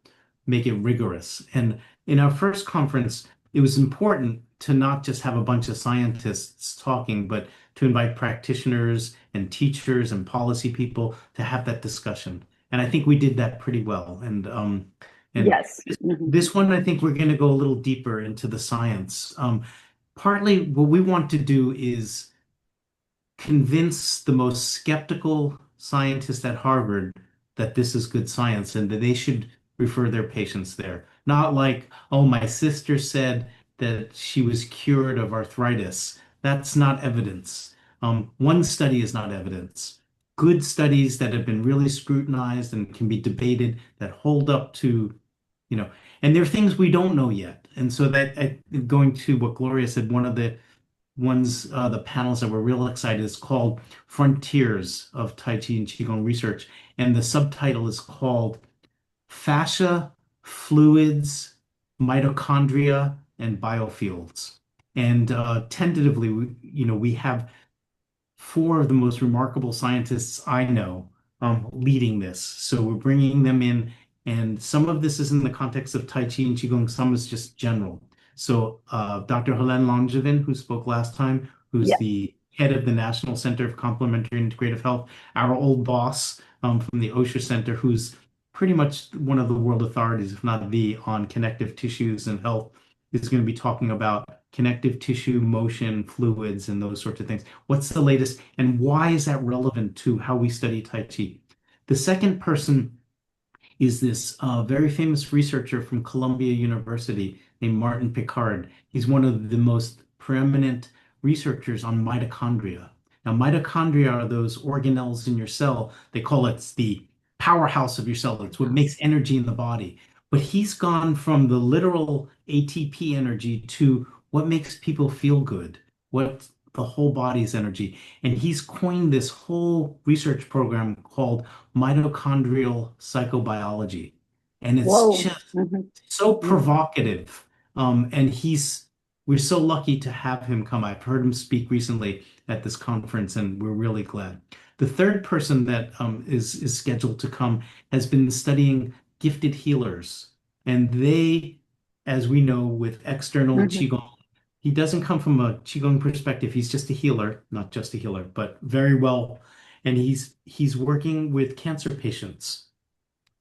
make it rigorous. And in our first conference, it was important to not just have a bunch of scientists talking, but to invite practitioners and teachers and policy people to have that discussion. And I think we did that pretty well. And Yes. Mhm. this one, I think we're going to go a little deeper into the science. Partly what we want to do is convince the most skeptical scientists at Harvard that this is good science and that they should refer their patients there. Not like, oh, my sister said that she was cured of arthritis. That's not evidence. One study is not evidence. Good studies that have been really scrutinized and can be debated that hold up to, you know, and there are things we don't know yet. And so going to what Gloria said, one of the panels that we're real excited is called Frontiers of Tai Chi and Qigong Research. And the subtitle is called Fascia, Fluids, Mitochondria, and Biofields. And tentatively, we have four of the most remarkable scientists I know leading this. So we're bringing them in, and some of this is in the context of Tai Chi and Qigong, some is just general. So Dr. Hélène Langevin, who spoke last time, who's Yeah. the head of the National Center of Complementary and Integrative Health, our old boss from the Osher Center, who's pretty much one of the world authorities, if not the, on connective tissues and health, is going to be talking about connective tissue, motion, fluids, and those sorts of things. What's the latest, and why is that relevant to how we study Tai Chi? The second person is this very famous researcher from Columbia University named Martin Picard. He's one of the most preeminent researchers on mitochondria. Now, mitochondria are those organelles in your cell. They call it the powerhouse of your cell. It's what makes energy in the body. But he's gone from the literal ATP energy to what makes people feel good, what the whole body's energy. And he's coined this whole research program called mitochondrial psychobiology. And it's Whoa. just Mhm. so Mhm. provocative. And we're so lucky to have him come. I've heard him speak recently at this conference, and we're really glad. The third person that is scheduled to come has been studying gifted healers. And they, as we know, with external Mhm. Qigong, he doesn't come from a Qigong perspective. He's just a healer, not just a healer, but very well. And he's working with cancer patients,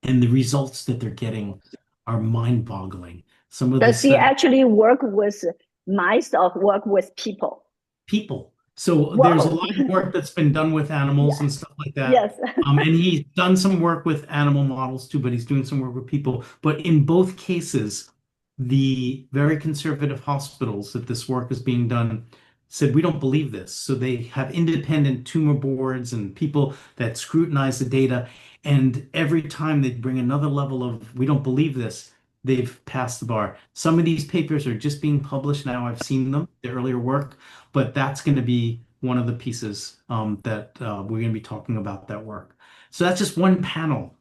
and the results that they're getting are mind-boggling. Some of the Does he study actually work with mice or work with people? people. So there's a Whoa. lot of work that's been done with animals Yeah. and stuff like that. Yes. And he's done some work with animal models too, but he's doing some work with people. But in both cases, the very conservative hospitals that this work is being done said, we don't believe this. So they have independent tumor boards and people that scrutinize the data. And every time they bring another level of, we don't believe this, they've passed the bar. Some of these papers are just being published now. I've seen them, the earlier work, but that's going to be one of the pieces that we're going to be talking about that work. So that's just one panel.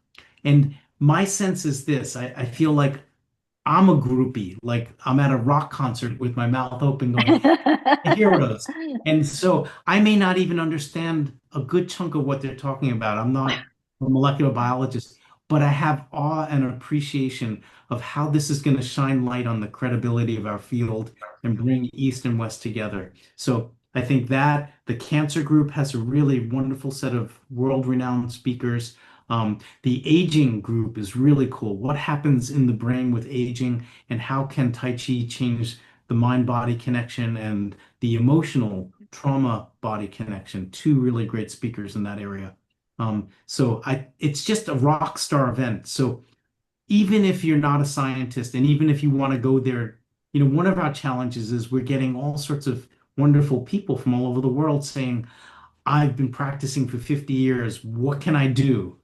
And my sense is this, I feel like I'm a groupie, like I'm at a rock concert with my mouth open going, heroes. And so I may not even understand a good chunk of what they're talking about. I'm not a molecular biologist, but I have awe and appreciation of how this is going to shine light on the credibility of our field and bring East and West together. So I think that the cancer group has a really wonderful set of world-renowned speakers. The aging group is really cool. What happens in the brain with aging, and how can Tai Chi change the mind-body connection and the emotional trauma body connection? Two really great speakers in that area. It's just a rock star event. So even if you're not a scientist, and even if you want to go there, one of our challenges is we're getting all sorts of wonderful people from all over the world saying, I've been practicing for 50 years. What can I do?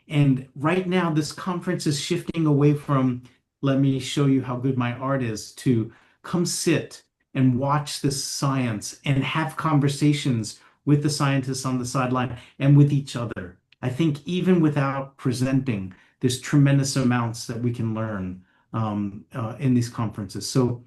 And right now, this conference is shifting away from, let me show you how good my art is, to come sit and watch this science and have conversations with the scientists on the sideline and with each other. I think even without presenting, there's tremendous amounts that we can learn in these conferences. So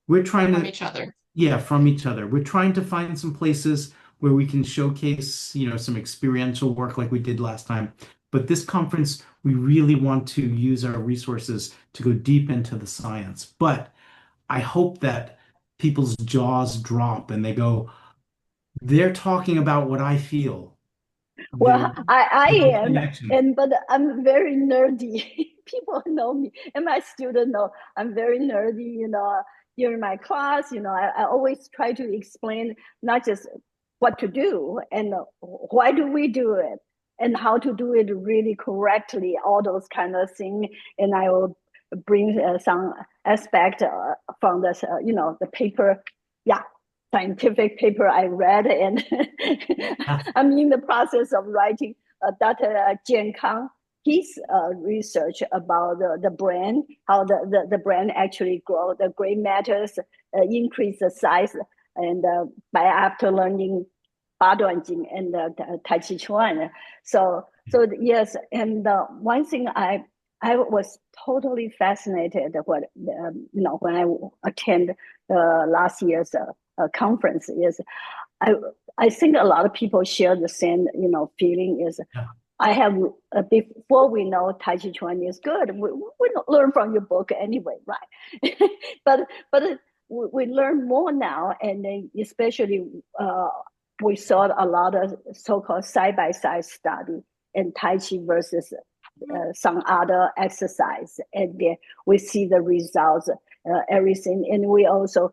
we're trying From to, each other. yeah, from each other. We're trying to find some places where we can showcase, some experiential work like we did last time. But this conference, we really want to use our resources to go deep into the science. But I hope that people's jaws drop and they go, they're talking about what I feel. Well, I There's a am, connection. but I'm very nerdy. People know me, and my students know I'm very nerdy. During my class, I always try to explain not just what to do and why do we do it and how to do it really correctly, all those kind of things. And I will bring some aspect from the paper. Yeah, scientific paper I read, and Yeah. I'm in the process of writing Dr. Jian Kang, his research about the brain, how the brain actually grow, the gray matters increase the size, and by after learning Jing and Tai Chi Chuan. So yes, and one thing I was totally fascinated when I attend last year's conference is I I think a lot of people share the same feeling is Yeah. I have before we know Tai Chi Chuan is good. We learn from your book anyway, right? but we learn more now, and then especially we saw a lot of so-called side-by-side study in Tai Chi versus some other exercise, and we see the results, everything, and we also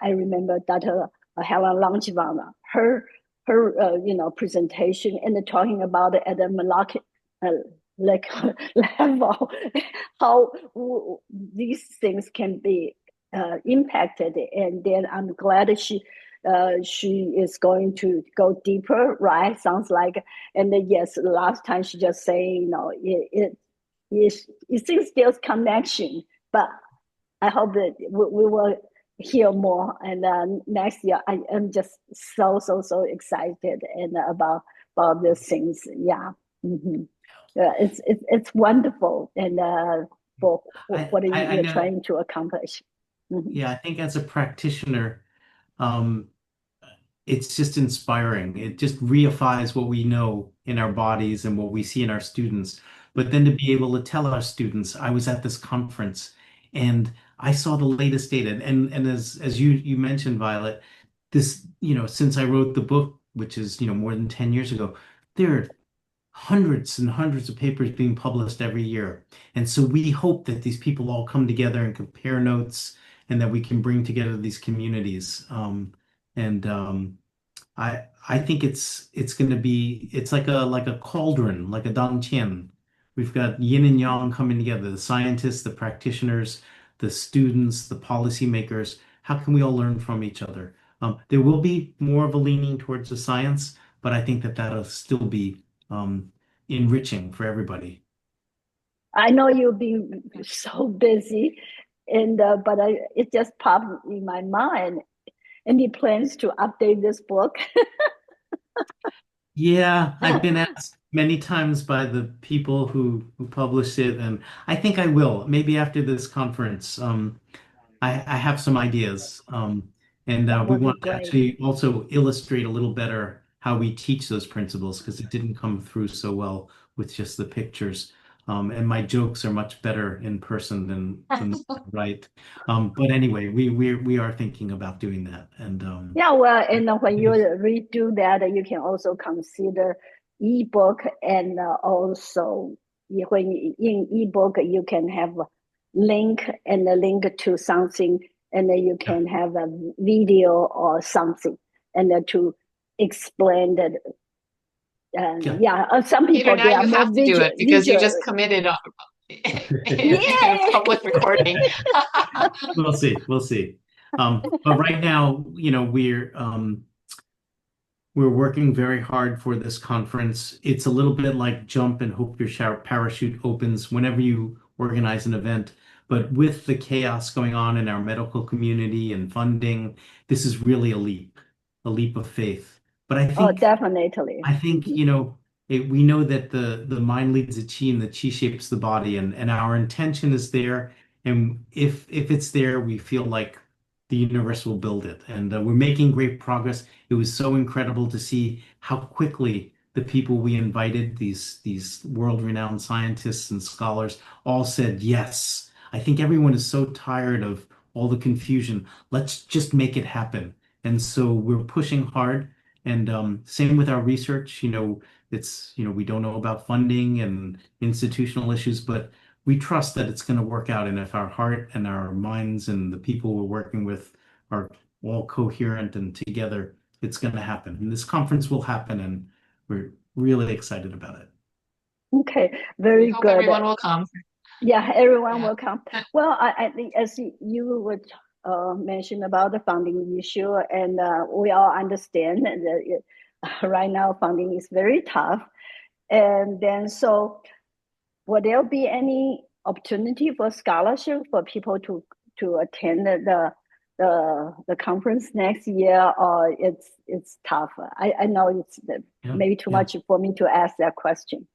I remember Dr. Helen Langevin, her presentation and talking about it at the molecular like level, how these things can be impacted. And then I'm glad she is going to go deeper, right? Sounds like. And then, yes, last time she just saying, it seems there's connection, but I hope that we will hear more. And next year, I am just so excited and about these things. Yeah, mm-hmm. Yeah, it's wonderful, and for what I you're know. trying to accomplish. Mm-hmm. Yeah, I think as a practitioner, um, it's just inspiring. It just reifies what we know in our bodies and what we see in our students. But then to be able to tell our students, I was at this conference and I saw the latest data. And as you mentioned, Violet, this, since I wrote the book, which is, more than 10 years ago, there are hundreds and hundreds of papers being published every year. And so we hope that these people all come together and compare notes and that we can bring together these communities. And I think it's going to be it's like a cauldron, like a dantian. We've got yin and yang coming together, the scientists, the practitioners, the students, the policymakers. How can we all learn from each other? There will be more of a leaning towards the science, but I think that that'll still be enriching for everybody. I know you've been so busy, and but it just popped in my mind. Any plans to update this book? Yeah, I've been asked many times by the people who published it, and I think I will. Maybe after this conference. I have some ideas, and That we would be want to great. actually also illustrate a little better how we teach those principles because it didn't come through so well with just the pictures. And my jokes are much better in person than right. But anyway, we are thinking about doing that, and Yeah, well, and when you yes. redo that, you can also consider ebook, and also when in ebook you can have a link and a link to something, and then you Yeah, can have a video or something, and to explain that. yeah. Yeah, some Peter, people now they are you more have to do it because you visual. just committed in a Yeah. public recording. We'll see, we'll see. But right now, we're working very hard for this conference. It's a little bit like jump and hope your parachute opens whenever you organize an event. But with the chaos going on in our medical community and funding, this is really a leap of faith. But Oh, definitely. I think, Mhm. we know that the mind leads the chi and the chi shapes the body, and our intention is there. And if it's there, we feel like the universe will build it. And we're making great progress. It was so incredible to see how quickly the people we invited, these world-renowned scientists and scholars, all said yes. I think everyone is so tired of all the confusion. Let's just make it happen. And so we're pushing hard. And same with our research. We don't know about funding and institutional issues, but we trust that it's going to work out. And if our heart and our minds and the people we're working with are all coherent and together, it's going to happen. And this conference will happen, and we're really excited about it. Okay, We very hope good. everyone will come. Yeah, everyone Yeah. will come. Well, I think as you would mention about the funding issue, and we all understand that right now funding is very tough. And then, so will there be any opportunity for scholarship for people to attend the conference next year, or it's tough? I know it's maybe too much for me to ask that question.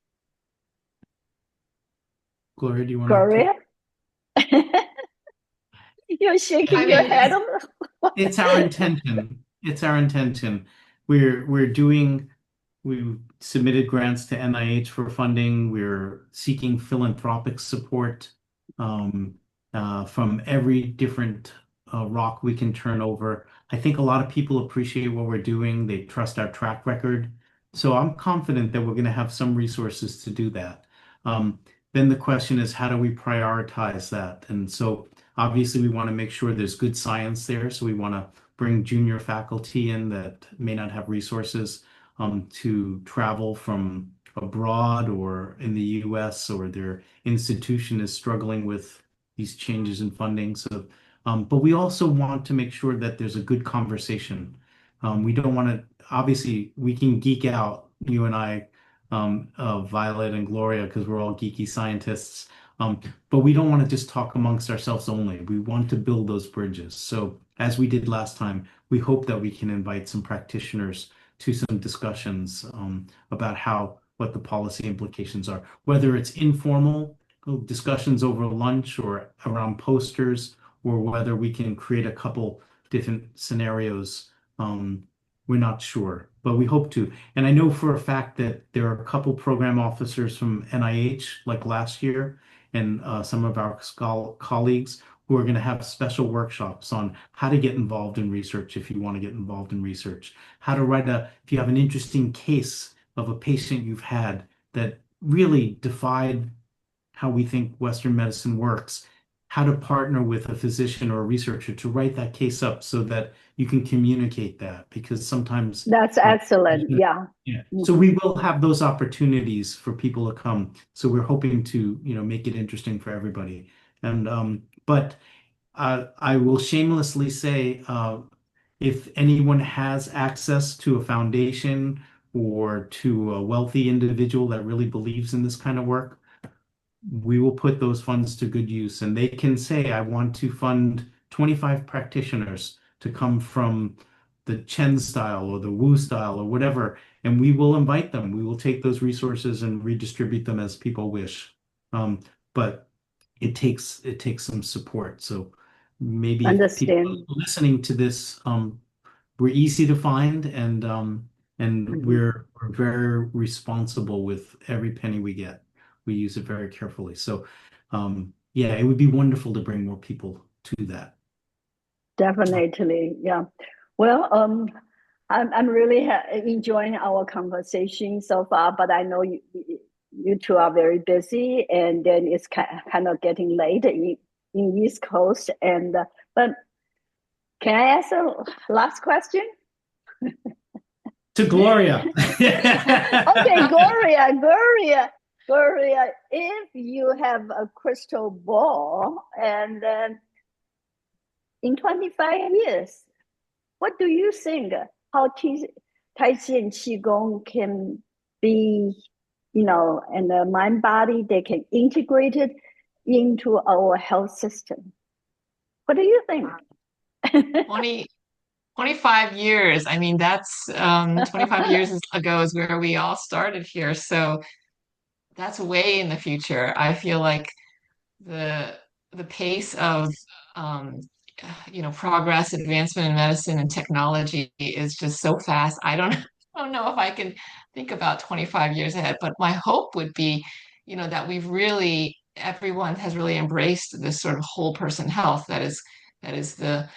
Gloria, do you want to Gloria? You're shaking your head. It's our intention. It's our intention. We've submitted grants to NIH for funding. We're seeking philanthropic support from every different rock we can turn over. I think a lot of people appreciate what we're doing. They trust our track record. So I'm confident that we're going to have some resources to do that. Then the question is, how do we prioritize that? And so obviously we want to make sure there's good science there. So we want to bring junior faculty in that may not have resources to travel from abroad or in the US, or their institution is struggling with these changes in funding. So, but we also want to make sure that there's a good conversation. We don't want to, obviously, we can geek out, you and I, Violet and Gloria, because we're all geeky scientists. But we don't want to just talk amongst ourselves only. We want to build those bridges. So as we did last time, we hope that we can invite some practitioners to some discussions about what the policy implications are, whether it's informal discussions over lunch or around posters, or whether we can create a couple different scenarios. We're not sure, but we hope to. And I know for a fact that there are a couple program officers from NIH, like last year, and some of our colleagues who are going to have special workshops on how to get involved in research if you want to get involved in research, how to if you have an interesting case of a patient you've had that really defied how we think Western medicine works, how to partner with a physician or a researcher to write that case up so that you can communicate that, because sometimes that's excellent. Yeah. So we will have those opportunities for people to come. So we're hoping to, make it interesting for everybody. And but I will shamelessly say, if anyone has access to a foundation or to a wealthy individual that really believes in this kind of work, we will put those funds to good use. And they can say, I want to fund 25 practitioners to come from the Chen style or the Wu style or whatever, and we will invite them. We will take those resources and redistribute them as people wish. But it takes some support. So maybe if people listening to this, we're easy to find, and we're very responsible with every penny we get. We use it very carefully. So yeah, it would be wonderful to bring more people to that. Definitely, yeah. Well, I'm really enjoying our conversation so far, but I know you two are very busy, and then it's kind of getting late in East Coast. And but can I ask a last question? To Gloria. Okay, Gloria, if you have a crystal ball, and then in 25 years, what do you think how Tai Chi and Qigong can be, and the mind body, they can integrate it into our health system? What do you think? 25 years. I mean, that's 25 years ago is where we all started here. So that's way in the future. I feel like the pace of progress, advancement in medicine and technology is just so fast. I don't know if I can think about 25 years ahead, but my hope would be, that everyone has really embraced this sort of whole person health that is the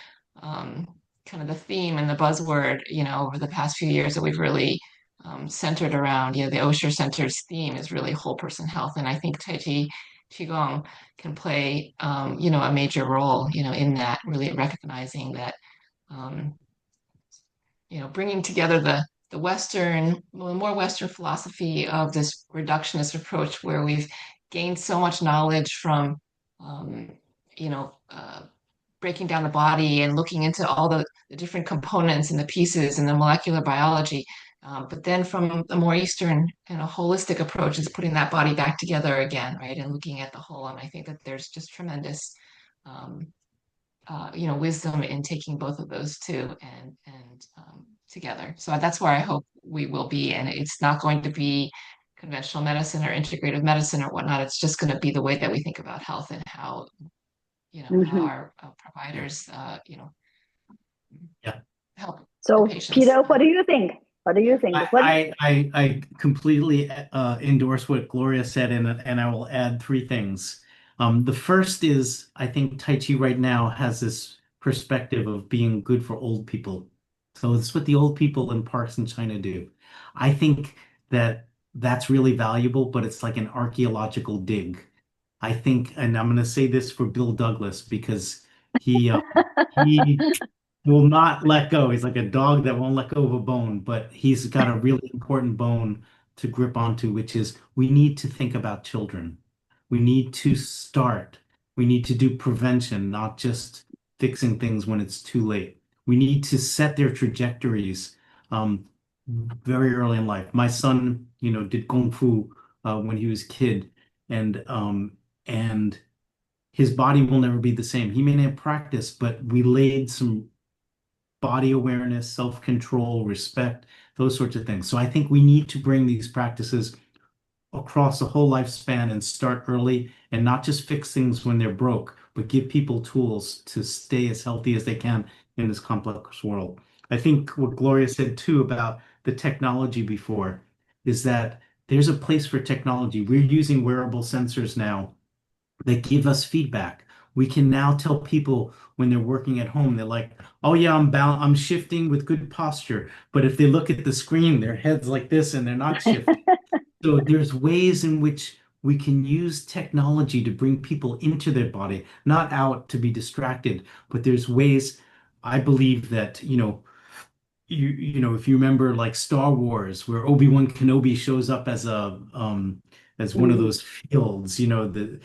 um, kind of the theme and the buzzword, over the past few years that we've really centered around. The Osher Center's theme is really whole person health, and I think Tai Chi Qigong can play, a major role, in that, really recognizing that, um, bringing together the more Western philosophy of this reductionist approach, where we've gained so much knowledge from, um, you know, uh, breaking down the body and looking into all the different components and the pieces and the molecular biology. But then from the more Eastern and a holistic approach is putting that body back together again, right? And looking at the whole. And I think that there's just tremendous, um, wisdom in taking both of those two and together. So that's where I hope we will be. And it's not going to be conventional medicine or integrative medicine or whatnot. It's just going to be the way that we think about health and how Mhm. our providers, Yeah. help the So, patients. Peter, what do you think? What do you think? What? I completely endorse what Gloria said, and I will add three things. The first is I think Tai Chi right now has this perspective of being good for old people. So it's what the old people in parks in China do. I think that that's really valuable, but it's like an archaeological dig. I think, and I'm going to say this for Bill Douglas because he will not let go. He's like a dog that won't let go of a bone, but he's got a really important bone to grip onto, which is we need to think about children. We need to start. We need to do prevention, not just fixing things when it's too late. We need to set their trajectories very early in life. My son, did kung fu when he was a kid, and his body will never be the same. He may not practice, but we laid some body awareness, self-control, respect, those sorts of things. So I think we need to bring these practices across the whole lifespan and start early and not just fix things when they're broke, but give people tools to stay as healthy as they can in this complex world. I think what Gloria said too about the technology before is that there's a place for technology. We're using wearable sensors now that give us feedback. We can now tell people when they're working at home, they're like, oh yeah, I'm shifting with good posture. But if they look at the screen, their head's like this and they're not shifting. So there's ways in which we can use technology to bring people into their body, not out to be distracted, but there's ways I believe that, if you remember like Star Wars, where Obi-Wan Kenobi shows up as one of Mhm, those fields, mhm.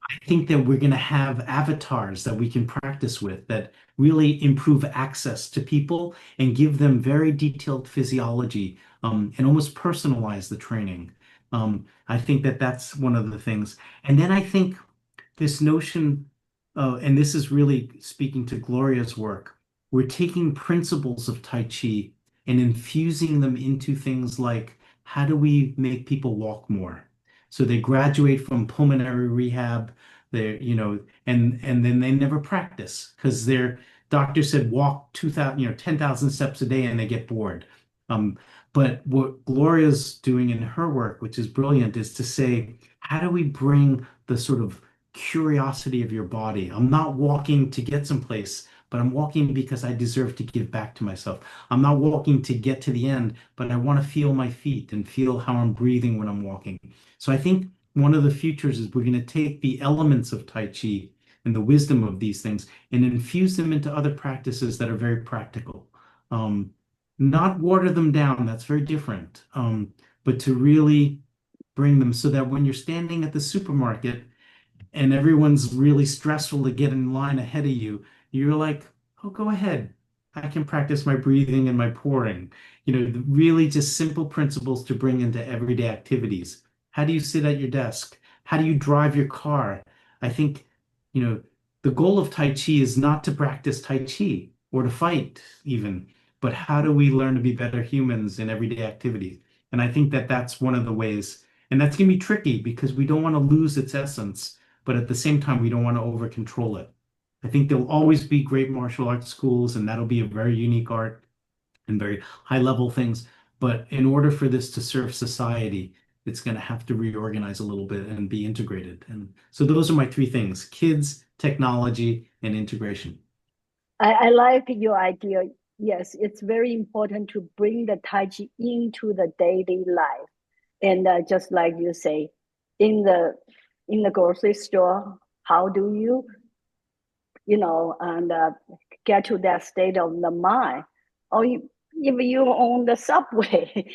I think that we're going to have avatars that we can practice with that really improve access to people and give them very detailed physiology, and almost personalize the training. I think that that's one of the things. And then I think this notion, and this is really speaking to Gloria's work, we're taking principles of Tai Chi and infusing them into things like how do we make people walk more? So they graduate from pulmonary rehab, and then they never practice because their doctor said walk 2,000, 10,000 steps a day and they get bored. Um, but what Gloria's doing in her work, which is brilliant, is to say, how do we bring the sort of curiosity of your body? I'm not walking to get someplace, but I'm walking because I deserve to give back to myself. I'm not walking to get to the end, but I want to feel my feet and feel how I'm breathing when I'm walking. So I think one of the futures is we're going to take the elements of Tai Chi and the wisdom of these things and infuse them into other practices that are very practical. Um, Not water them down, that's very different. But to really bring them so that when you're standing at the supermarket and everyone's really stressful to get in line ahead of you, you're like, oh, go ahead. I can practice my breathing and my pouring. Really just simple principles to bring into everyday activities. How do you sit at your desk? How do you drive your car? I think, the goal of Tai Chi is not to practice Tai Chi or to fight even, but how do we learn to be better humans in everyday activities? And I think that that's one of the ways. And that's going to be tricky because we don't want to lose its essence, but at the same time, we don't want to over control it. I think there'll always be great martial arts schools, and that'll be a very unique art and very high level things. But in order for this to serve society, it's going to have to reorganize a little bit and be integrated. And so those are my three things: kids, technology, and integration. I like your idea. Yes, it's very important to bring the Tai Chi into the daily life. And just like you say, in the grocery store, how do and get to that state of the mind? Or if you own the subway,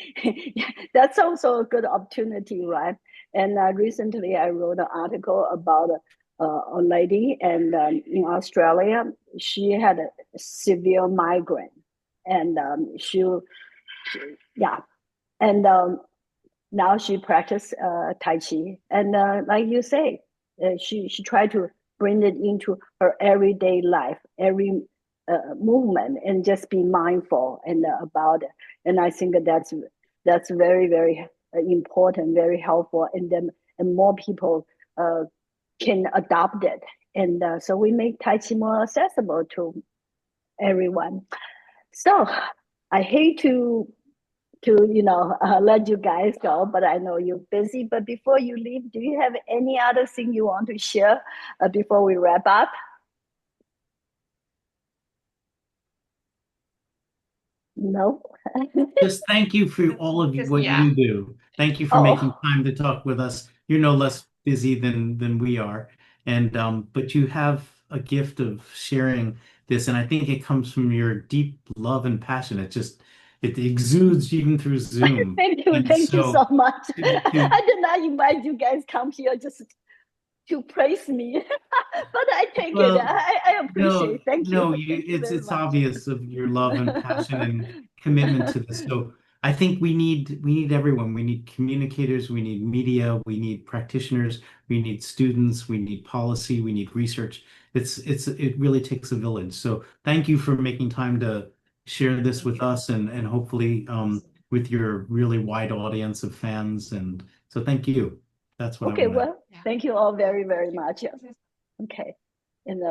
that's also a good opportunity, right? And recently I wrote an article about a lady and in Australia, she had a severe migraine, and yeah, and now she practice Tai Chi, and like you say, she tried to bring it into her everyday life, every movement, and just be mindful and about it. And I think that's very very important, very helpful, and then and more people can adopt it, and so we make Tai Chi more accessible to everyone. So I hate to let you guys go, but I know you're busy. But before you leave, do you have any other thing you want to share before we wrap up? No. Just thank you for all of Just, what yeah. you do. Thank you for making Oh, time to talk with us. You're no less busy than we are. And but you have a gift of sharing this, and I think it comes from your deep love and passion. It exudes even through Zoom. And thank you so so much. to I did not invite you guys come here just to praise me, but I take it. well, I no, appreciate. Thank you. no, Thank you very it's much. obvious of your love and passion and commitment to this. So I think we need everyone. We need communicators, we need media, we need practitioners, we need students, we need policy, we need research. It really takes a village. So thank you for making time to share this with us and hopefully with your really wide audience of fans. And so thank you. That's what I Okay, want to. well, Yeah. thank you all Well, very, very thank much. you. Okay. And